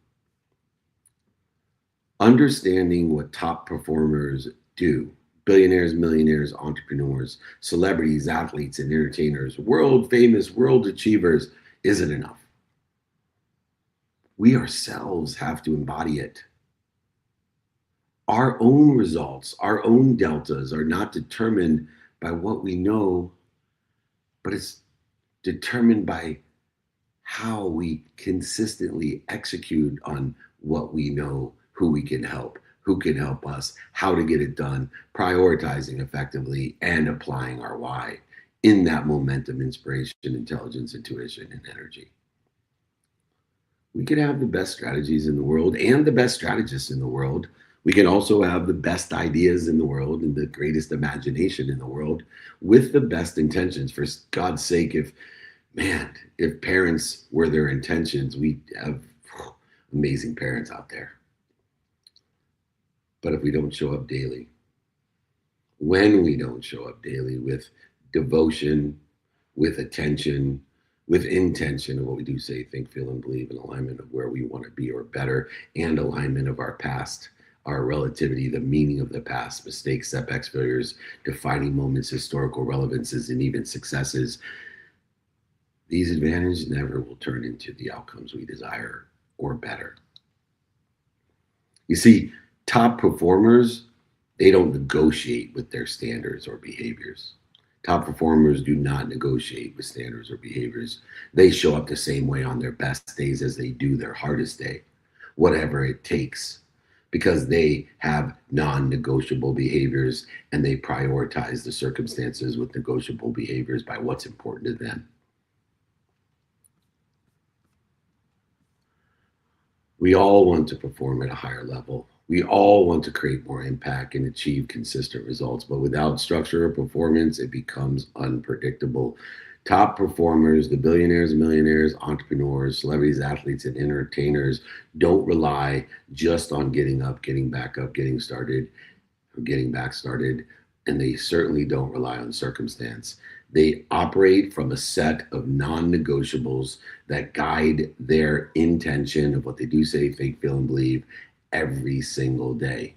Understanding what top performers do. Billionaires, millionaires, entrepreneurs, celebrities, athletes, and entertainers, world famous, world achievers, isn't enough. We ourselves have to embody it. Our own results, our own deltas are not determined by what we know, but it's determined by how we consistently execute on what we know, who we can help, who can help us, how to get it done, prioritizing effectively, and applying our why in that momentum, inspiration, intelligence, intuition, and energy. We can have the best strategies in the world and the best strategists in the world. We can also have the best ideas in the world and the greatest imagination in the world with the best intentions. For God's sake, if parents were their intentions, we have amazing parents out there. But if we don't show up daily, when we don't show up daily with devotion, with attention, with intention of what we do, say, think, feel, and believe, in alignment of where we want to be or better, and alignment of our past, our relativity, the meaning of the past, mistakes, setbacks, failures, defining moments, historical relevances, and even successes. These advantages never will turn into the outcomes we desire or better. You see, top performers, they don't negotiate with their standards or behaviors. Top performers do not negotiate with standards or behaviors. They show up the same way on their best days as they do their hardest day, whatever it takes, because they have non-negotiable behaviors and they prioritize the circumstances with negotiable behaviors by what's important to them. We all want to perform at a higher level. We all want to create more impact and achieve consistent results, but without structure or performance, it becomes unpredictable. Top performers, the billionaires, millionaires, entrepreneurs, celebrities, athletes, and entertainers don't rely just on getting up, getting back up, getting started, or getting back started, and they certainly don't rely on circumstance. They operate from a set of non-negotiables that guide their intention of what they do, say, think, feel, and believe every single day.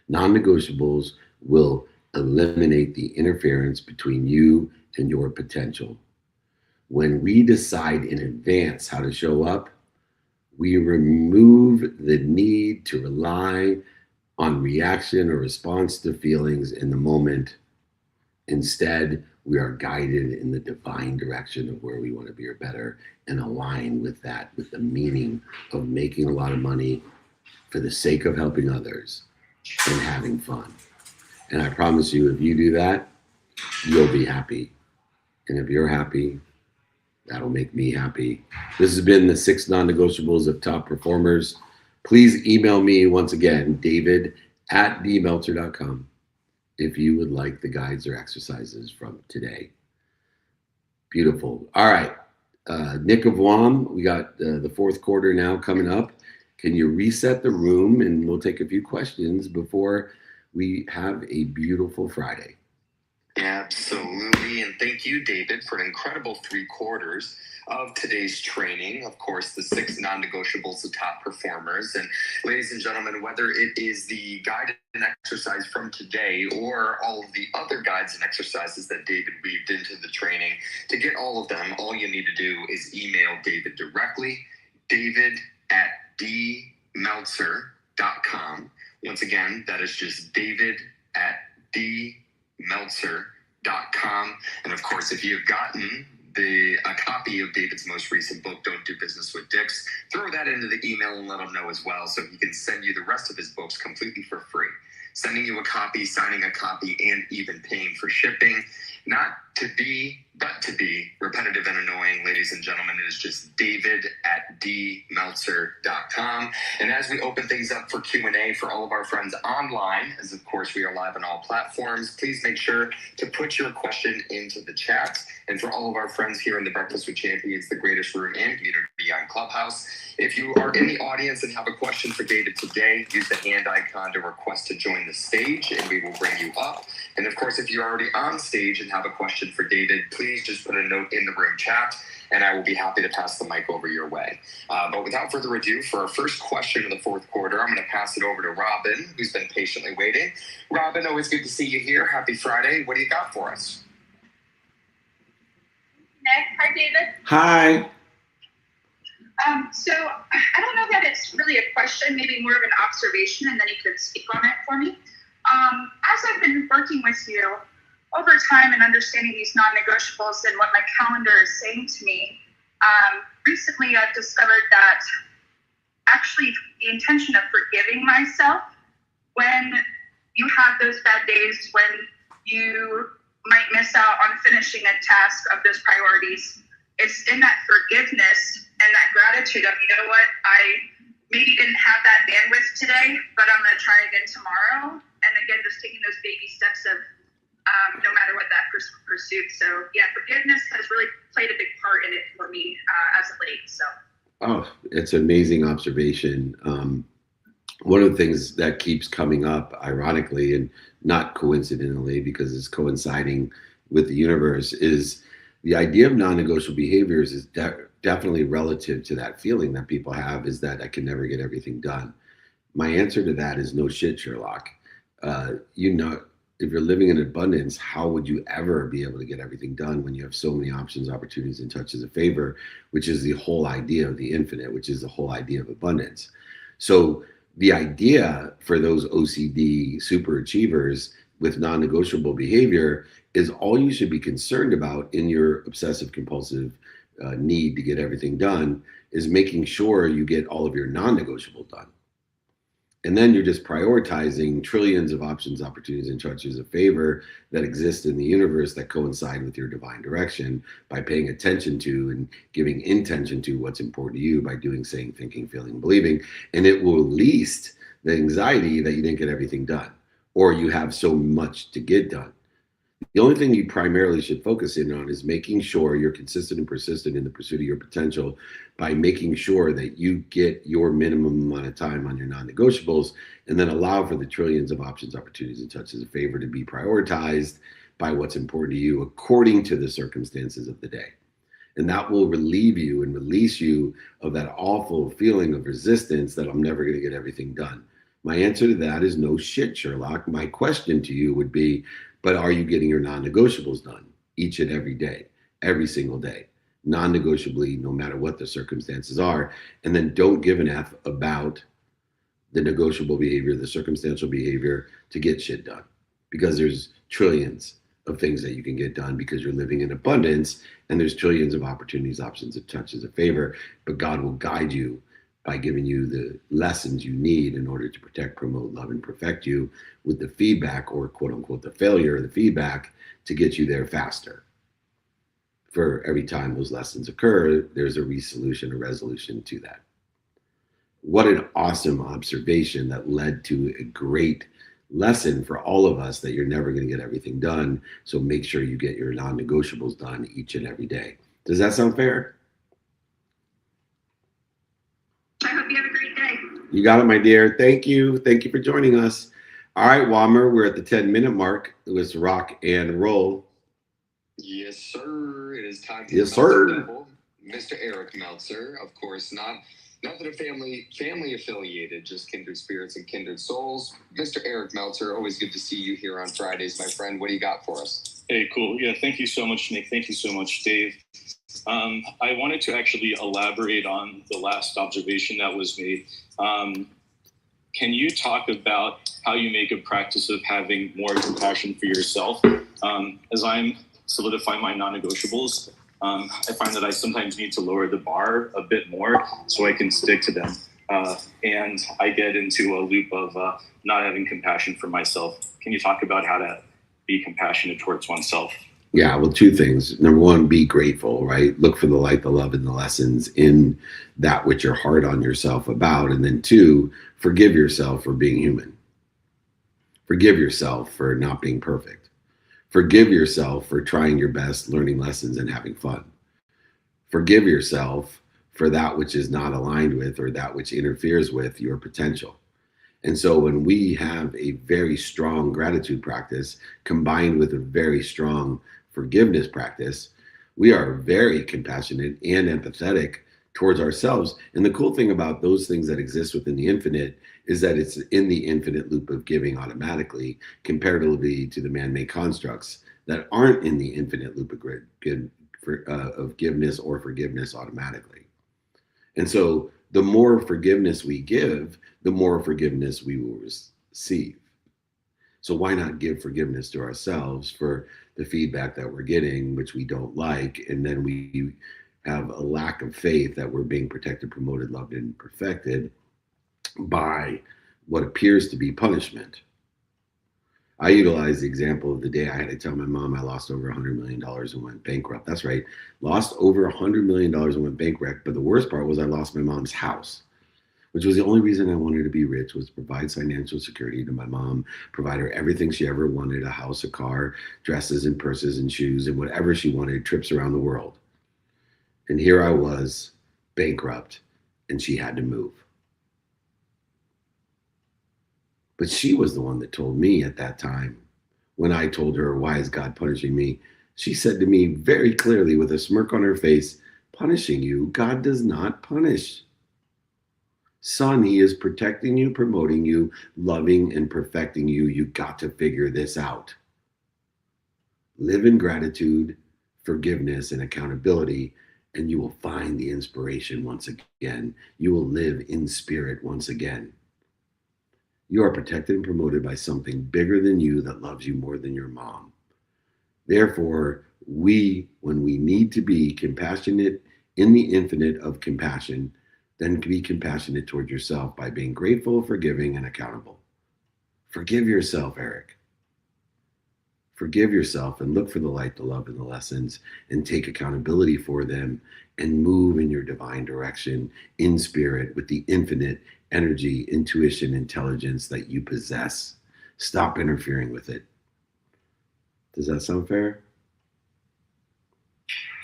Non-negotiables will eliminate the interference between you and your potential. When we decide in advance how to show up, we remove the need to rely on reaction or response to feelings in the moment. Instead, we are guided in the divine direction of where we want to be or better, and align with that, with the meaning of making a lot of money for the sake of helping others and having fun. And I promise you, if you do that, you'll be happy. And if you're happy, that'll make me happy. This has been the 6 non-negotiables of top performers. Please email me once again, david@dmeltzer.com, if you would like the guides or exercises from today. Beautiful. All right. Nick of Guam, we got the 4th quarter now coming up. Can you reset the room, and we'll take a few questions before we have a beautiful Friday. Absolutely. And thank you, David, for an incredible 3 quarters of today's training. Of course, the 6 non-negotiables of top performers. And ladies and gentlemen, whether it is the guide and exercise from today or all of the other guides and exercises that David weaved into the training, to get all of them, all you need to do is email David directly, david@dmeltzer.com. Once again, that is just david@dmeltzer.com. And of course, if you've gotten a copy of David's most recent book, Don't Do Business with Dicks, throw that into the email and let him know as well, so he can send you the rest of his books completely for free. Sending you a copy, signing a copy, and even paying for shipping. Not to be, but to be repetitive and annoying, ladies and gentlemen, it is just david@dmeltzer.com. And as we open things up for Q&A for all of our friends online, as of course we are live on all platforms, please make sure to put your question into the chat. And for all of our friends here in the Breakfast with Champions, the greatest room and community on Clubhouse, if you are in the audience and have a question for David today, use the hand icon to request to join the stage, and we will bring you up. And of course, if you're already on stage and have a question for David, please just put a note in the room chat, and I will be happy to pass the mic over your way. But without further ado, for our first question of the 4th quarter, I'm going to pass it over to Robin, who's been patiently waiting. Robin, always good to see you here. Happy Friday. What do you got for us? Hi, David. Hi. So I don't know that it's really a question, maybe more of an observation, and then you could speak on it for me. As I've been working with you over time and understanding these non-negotiables and what my calendar is saying to me, recently I've discovered that actually the intention of forgiving myself when you have those bad days, when you might miss out on finishing a task of those priorities, it's in that forgiveness and that gratitude of, you know what, I maybe didn't have that bandwidth today, but I'm going to try again tomorrow. And again, just taking those baby steps of no matter what that pursuit. So yeah, forgiveness has really played a big part in it for me as of late. So. Oh, it's an amazing observation. One of the things that keeps coming up, ironically, and not coincidentally, because it's coinciding with the universe, is the idea of non-negotiable behaviors is definitely relative to that feeling that people have, is that I can never get everything done. My answer to that is no shit, Sherlock. You know, if you're living in abundance, how would you ever be able to get everything done when you have so many options, opportunities, and touches of favor, which is the whole idea of the infinite, which is the whole idea of abundance. So the idea for those OCD super achievers with non-negotiable behavior is all you should be concerned about in your obsessive compulsive need to get everything done is making sure you get all of your non-negotiable done. And then you're just prioritizing trillions of options, opportunities, and choices of favor that exist in the universe that coincide with your divine direction by paying attention to and giving intention to what's important to you by doing, saying, thinking, feeling, believing. And it will release the anxiety that you didn't get everything done or you have so much to get done. The only thing you primarily should focus in on is making sure you're consistent and persistent in the pursuit of your potential by making sure that you get your minimum amount of time on your non-negotiables and then allow for the trillions of options, opportunities, and touches of favor to be prioritized by what's important to you according to the circumstances of the day. And that will relieve you and release you of that awful feeling of resistance that I'm never going to get everything done. My answer to that is no shit, Sherlock. My question to you would be, but are you getting your non-negotiables done each and every day, every single day, non-negotiably, no matter what the circumstances are? And then don't give an F about the negotiable behavior, the circumstantial behavior to get shit done, because there's trillions of things that you can get done because you're living in abundance and there's trillions of opportunities, options, and touches of favor, but God will guide you by giving you the lessons you need in order to protect, promote, love, and perfect you with the feedback or quote unquote the failure of the feedback to get you there faster. For every time those lessons occur, there's a resolution, a resolution to that. What an awesome observation that led to a great lesson for all of us that you're never going to get everything done. So make sure you get your non-negotiables done each and every day. Does that sound fair? I hope you have a great day. You got it, my dear. Thank you. Thank you for joining us. All right, Walmer, we're at the 10-minute mark. Let's rock and roll. Yes, sir. It is time Yes, sir. Double. Mr. Eric Meltzer, of course, not that a family affiliated, just kindred spirits and kindred souls. Mr. Eric Meltzer, always good to see you here on Fridays, my friend. What do you got for us? Hey, cool. Yeah, thank you so much, Nick. Thank you so much, Dave. I wanted to actually elaborate on the last observation that was made. Can you talk about how you make a practice of having more compassion for yourself? As I'm solidifying my non-negotiables, I find that I sometimes need to lower the bar a bit more so I can stick to them. And I get into a loop of not having compassion for myself. Can you talk about how to be compassionate towards oneself? Yeah, well, two things. Number one, be grateful, right? Look for the light, the love, and the lessons in that which you're hard on yourself about. And then two, forgive yourself for being human. Forgive yourself for not being perfect. Forgive yourself for trying your best, learning lessons, and having fun. Forgive yourself for that which is not aligned with or that which interferes with your potential. And so when we have a very strong gratitude practice combined with a very strong forgiveness practice, we are very compassionate and empathetic towards ourselves. And the cool thing about those things that exist within the infinite is that it's in the infinite loop of giving automatically, comparatively to the man-made constructs that aren't in the infinite loop of giveness or forgiveness automatically. And so the more forgiveness we give, the more forgiveness we will receive. So why not give forgiveness to ourselves for the feedback that we're getting, which we don't like, and then we have a lack of faith that we're being protected, promoted, loved, and perfected by what appears to be punishment. I utilize the example of the day I had to tell my mom I lost over $100 million and went bankrupt. That's right, lost over $100 million and went bankrupt. But the worst part was I lost my mom's house, which was the only reason I wanted to be rich, was to provide financial security to my mom, provide her everything she ever wanted, a house, a car, dresses and purses and shoes and whatever she wanted, trips around the world. And here I was, bankrupt, and she had to move. But she was the one that told me at that time, when I told her, why is God punishing me? She said to me very clearly with a smirk on her face, punishing you? God does not punish. Son, he is protecting you, promoting you, loving and perfecting you. You got to figure this out. Live in gratitude, forgiveness, and accountability, and you will find the inspiration once again. You will live in spirit once again. You are protected and promoted by something bigger than you that loves you more than your mom. Therefore, when we need to be compassionate in the infinite of compassion, then be compassionate toward yourself by being grateful, forgiving, and accountable. Forgive yourself, Eric. Forgive yourself and look for the light, the love, and the lessons, and take accountability for them and move in your divine direction in spirit with the infinite energy, intuition, intelligence that you possess. Stop interfering with it. Does that sound fair?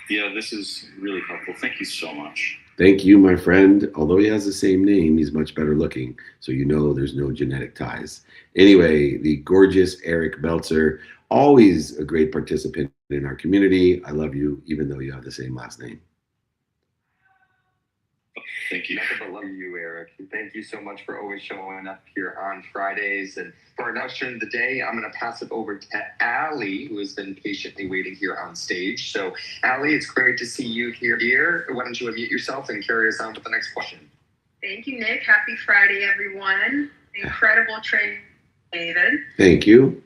Yeah, this is really helpful. Thank you so much. Thank you, my friend. Although he has the same name, he's much better looking. So you know there's no genetic ties. Anyway, the gorgeous Eric Meltzer, always a great participant in our community. I love you, even though you have the same last name. Thank you. Nothing but love you, Eric. Thank you so much for always showing up here on Fridays. And for our next turn of the day, I'm going to pass it over to Allie, who has been patiently waiting here on stage. So, Allie, it's great to see you here. Why don't you unmute yourself and carry us on with the next question? Thank you, Nick. Happy Friday, everyone. Incredible training, David. Thank you.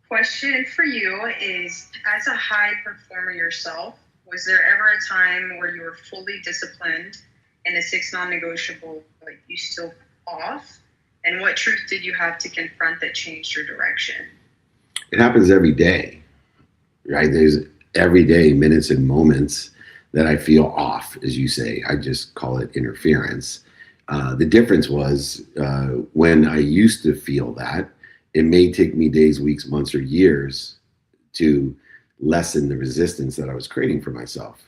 Question for you is, as a high performer yourself, was there ever a time where you were fully disciplined and the 6 non-negotiable, but you still off? And what truth did you have to confront that changed your direction? It happens every day, right? There's every day minutes and moments that I feel off, as you say. I just call it interference. The difference was when I used to feel that, it may take me days, weeks, months, or years to lessen the resistance that I was creating for myself.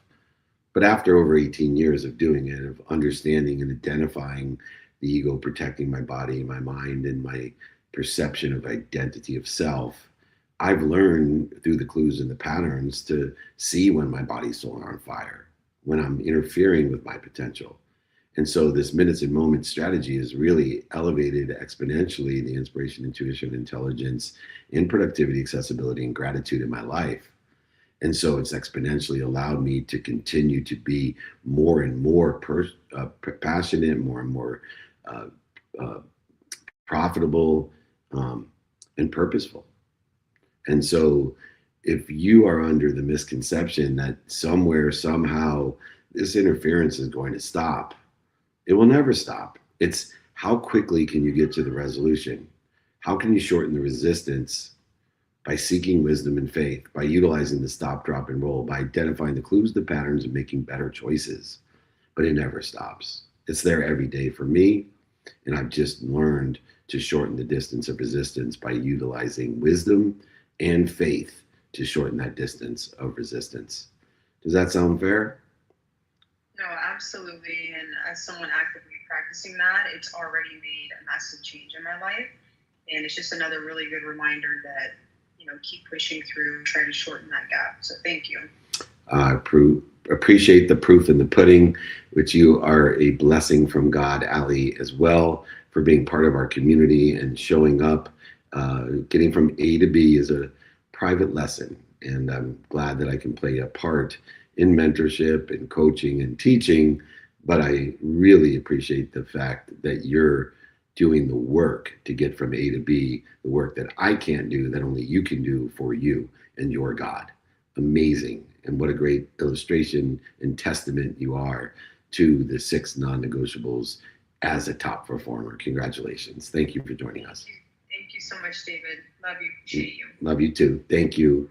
But after over 18 years of doing it, of understanding and identifying the ego protecting my body, my mind, and my perception of identity of self, I've learned through the clues and the patterns to see when my body's still on fire, when I'm interfering with my potential. And so this minutes and moments strategy has really elevated exponentially the inspiration, intuition, intelligence, and productivity, accessibility, and gratitude in my life. And so it's exponentially allowed me to continue to be more and more passionate, more and more profitable, and purposeful. And so if you are under the misconception that somewhere, somehow, this interference is going to stop, it will never stop. It's how quickly can you get to the resolution? How can you shorten the resistance? By seeking wisdom and faith, by utilizing the stop, drop, and roll, by identifying the clues, the patterns, and making better choices. But it never stops. It's there every day for me. And I've just learned to shorten the distance of resistance by utilizing wisdom and faith to shorten that distance of resistance. Does that sound fair? No, absolutely. And as someone actively practicing that, it's already made a massive change in my life. And it's just another really good reminder that, keep pushing through, try to shorten that gap. So thank you. Appreciate the proof in the pudding, which you are a blessing from God, Allie, as well, for being part of our community and showing up. Getting from A to B is a private lesson, and I'm glad that I can play a part in mentorship and coaching and teaching, but I really appreciate the fact that you're doing the work to get from A to B, the work that I can't do, that only you can do for you and your God. Amazing. And what a great illustration and testament you are to the 6 non-negotiables as a top performer. Congratulations. Thank you for joining us. Thank you so much, David. Love you. Appreciate you. Love you too. Thank you.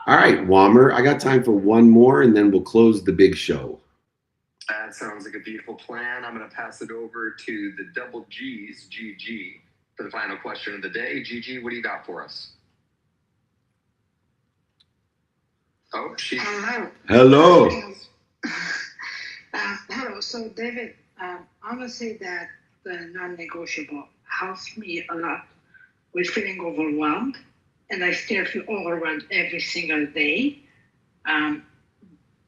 All right, Wammer, I got time for one more and then we'll close the big show. That sounds like a beautiful plan. I'm going to pass it over to the double G's, GG, for the final question of the day. GG, what do you got for us? Oh, she's... Hello. Hello. Hello. So, David, I want to say that the non-negotiable helps me a lot with feeling overwhelmed, and I still feel overwhelmed every single day.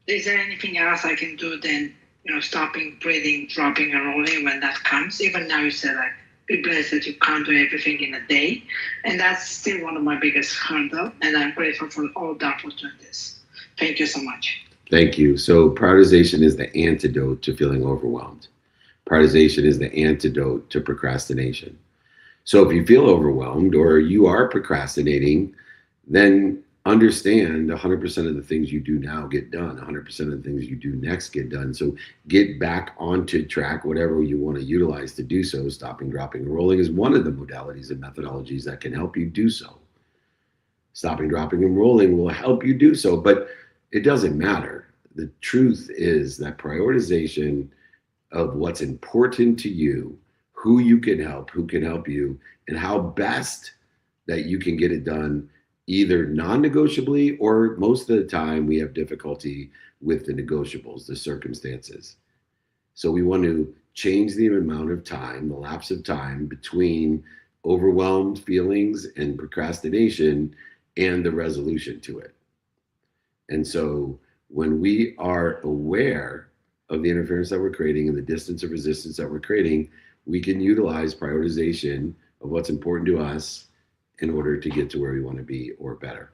Is there anything else I can do than stopping, breathing, dropping, and rolling when that comes. Even now, you said like, be blessed that you can't do everything in a day, and that's still one of my biggest hurdle. And I'm grateful for all the opportunities. Thank you so much. Thank you. So prioritization is the antidote to feeling overwhelmed. Prioritization is the antidote to procrastination. So if you feel overwhelmed or you are procrastinating, then understand 100% of the things you do now get done. 100% of the things you do next get done. So get back onto track, whatever you want to utilize to do so. Stopping, dropping, and rolling is one of the modalities and methodologies that can help you do so. Stopping, dropping, and rolling will help you do so, but it doesn't matter. The truth is that prioritization of what's important to you, who you can help, who can help you, and how best that you can get it done, either non-negotiably or most of the time we have difficulty with the negotiables, the circumstances. So we want to change the amount of time, the lapse of time between overwhelmed feelings and procrastination and the resolution to it. And so when we are aware of the interference that we're creating and the distance of resistance that we're creating, we can utilize prioritization of what's important to us in order to get to where we want to be or better.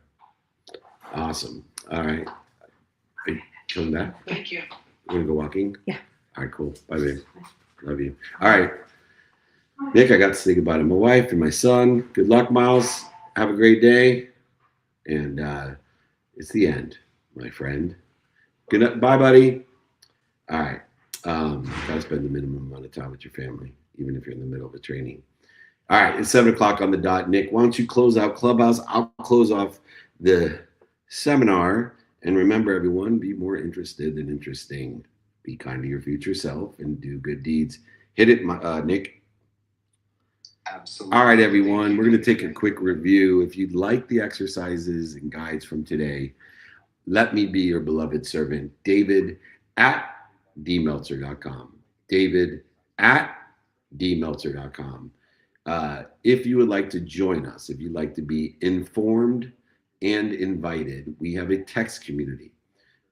Awesome. All right. Are you coming back? Thank you. You want to go walking? Yeah. All right, cool. Bye, babe. Love you. All right. Nick, I got to say goodbye to my wife and my son. Good luck, Miles. Have a great day. And it's the end, my friend. Good night. Bye, buddy. All right. Got to spend the minimum amount of time with your family, even if you're in the middle of a training. All right. It's 7 o'clock on the dot. Nick, why don't you close out Clubhouse? I'll close off the seminar. And remember, everyone, be more interested than interesting. Be kind to your future self and do good deeds. Hit it, Nick. Absolutely. All right, everyone. We're going to take a quick review. If you'd like the exercises and guides from today, let me be your beloved servant, David at dmeltzer.com. David at dmeltzer.com. If you would like to join us, if you'd like to be informed and invited, we have a text community.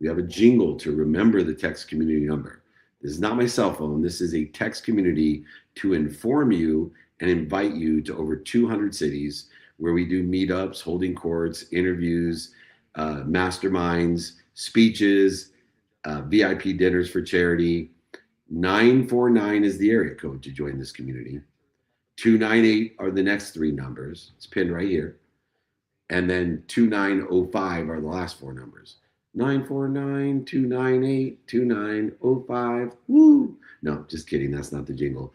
We have a jingle to remember the text community number. This is not my cell phone. This is a text community to inform you and invite you to over 200 cities where we do meetups, holding courts, interviews, masterminds, speeches, VIP dinners for charity. 949 is the area code to join this community. 298 are the next three numbers. It's pinned right here. And then 2905 are the last four numbers. 949-298-2905. Woo! No, just kidding. That's not the jingle.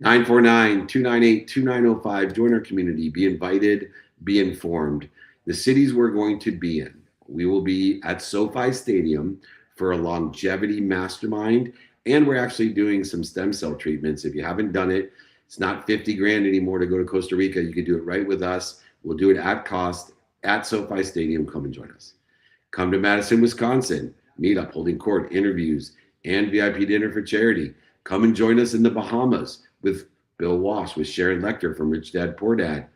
949-298-2905. Join our community. Be invited. Be informed. The cities we're going to be in. We will be at SoFi Stadium for a longevity mastermind. And we're actually doing some stem cell treatments. If you haven't done it, it's not 50 grand anymore to go to Costa Rica. You can do it right with us. We'll do it at cost at SoFi Stadium. Come and join us. Come to Madison, Wisconsin. Meetup, holding court, interviews, and VIP dinner for charity. Come and join us in the Bahamas with Bill Walsh, with Sharon Lecter from Rich Dad Poor Dad.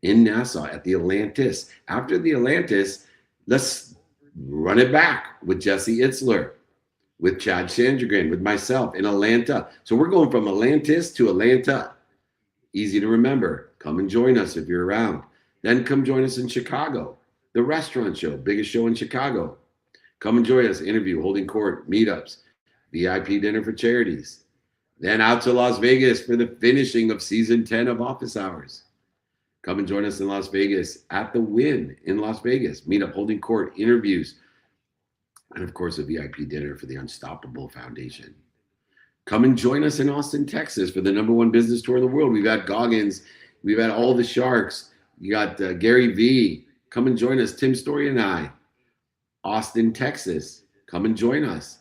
In Nassau at the Atlantis. After the Atlantis, let's run it back with Jesse Itzler, with Chad Sandgren, with myself in Atlanta. So we're going from Atlantis to Atlanta. Easy to remember. Come and join us if you're around. Then come join us in Chicago. The restaurant show, biggest show in Chicago. Come and join us, interview, holding court, meetups, VIP dinner for charities. Then out to Las Vegas for the finishing of season 10 of Office Hours. Come and join us in Las Vegas at the Wynn in Las Vegas. Meetup, holding court, interviews, and of course a VIP dinner for the Unstoppable Foundation. Come and join us in Austin, Texas for the #1 business tour in the world. We've got Goggins. We've had all the Sharks. You got Gary Vee. Come and join us, Tim Story and I. Austin, Texas. Come and join us.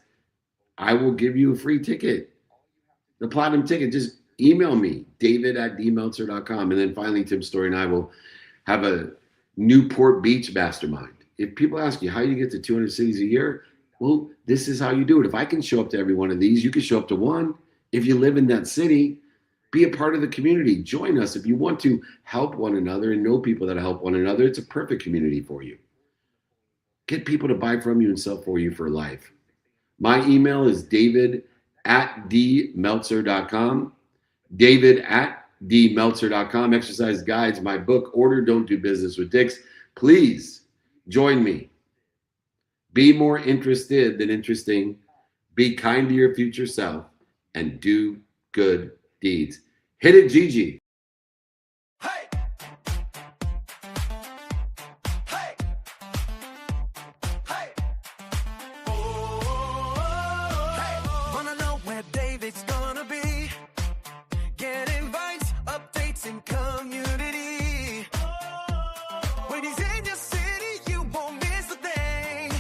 I will give you a free ticket. The platinum ticket. Just email me, david@dmeltzer.com. And then finally, Tim Story and I will have a Newport Beach mastermind. If people ask you, how do you get to 200 cities a year? Well, this is how you do it. If I can show up to every one of these, you can show up to one. If you live in that city, be a part of the community. Join us. If you want to help one another and know people that help one another, it's a perfect community for you. Get people to buy from you and sell for you for life. My email is david@dmeltzer.com. david@dmeltzer.com. Exercise guides, my book, Order, Don't Do Business with Dicks. Please join me. Be more interested than interesting. Be kind to your future self and do good deeds. Hit it, Gigi. Wanna know where David's gonna be? Get invites, updates, and community. When he's in your city, you won't miss a thing.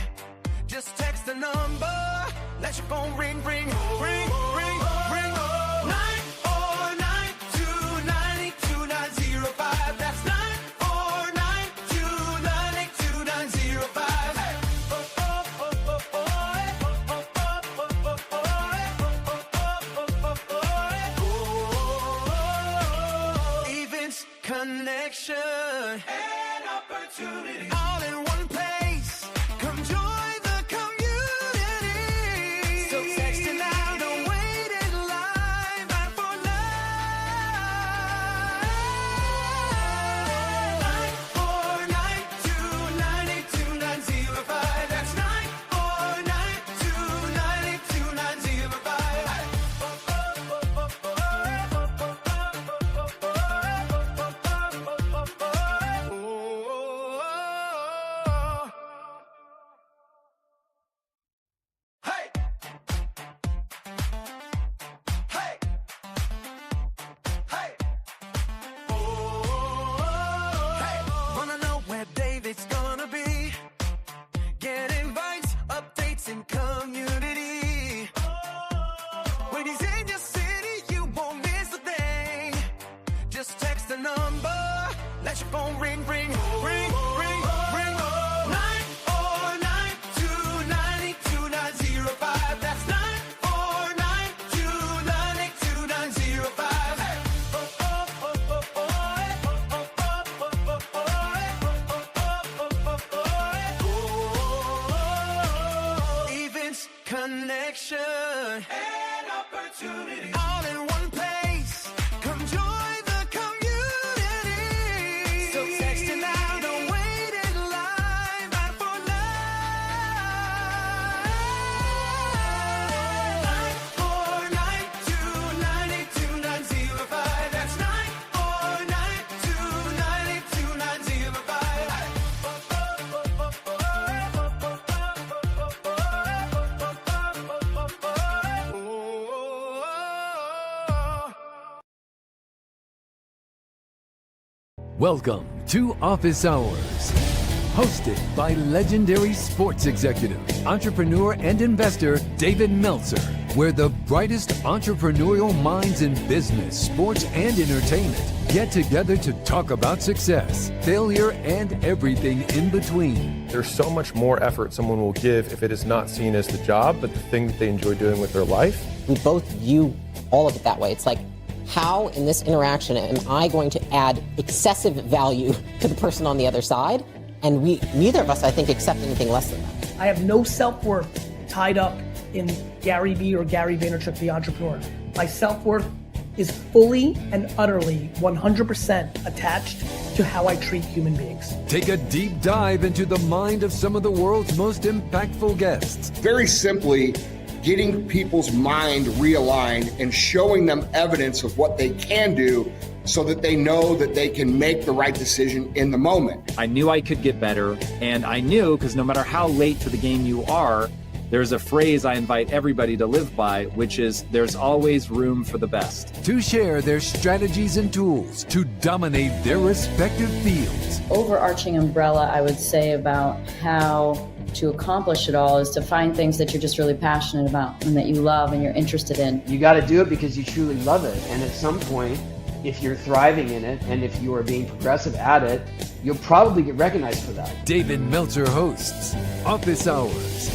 Just text the number, let your phone ring, ring, ring, ring, ring. 94929820905. That's 94929820905. Events, connection, and opportunity, all in one place. Come join the community. So text it now, don't wait in line. 94929820905. That's 94929820905. Wanna know where David's gonna be? Get invites, updates, and community. When he's in your city, you won't miss a thing. Just text the number, let your phone ring, ring, ring, ring, ring. 94929820905. That's 94929820905. Events, connection, and opportunity, all in one place. Come join the community. So text it now, don't wait in line. 94929820905. That's 94929820905. Welcome to Office Hours, hosted by legendary sports executive, entrepreneur, and investor David Meltzer, where the brightest entrepreneurial minds in business, sports, and entertainment get together to talk about success, failure, and everything in between. There's so much more effort someone will give if it is not seen as the job, but the thing that they enjoy doing with their life. We both view all of it that way. It's like, how in this interaction am I going to add excessive value to the person on the other side? And neither of us, I think, accept anything less than that. I have no self-worth tied up in Gary Vee or Gary Vaynerchuk, the entrepreneur. My self-worth is fully and utterly 100% attached to how I treat human beings. Take a deep dive into the mind of some of the world's most impactful guests. Very simply, getting people's mind realigned and showing them evidence of what they can do so that they know that they can make the right decision in the moment. I knew I could get better, and I knew, because no matter how late to the game you are, there's a phrase I invite everybody to live by, which is there's always room for the best. To share their strategies and tools to dominate their respective fields. Overarching umbrella, I would say, about how to accomplish it all is to find things that you're just really passionate about and that you love and you're interested in. You got to do it because you truly love it. And at some point, if you're thriving in it and if you are being progressive at it, you'll probably get recognized for that. David Meltzer hosts Office Hours.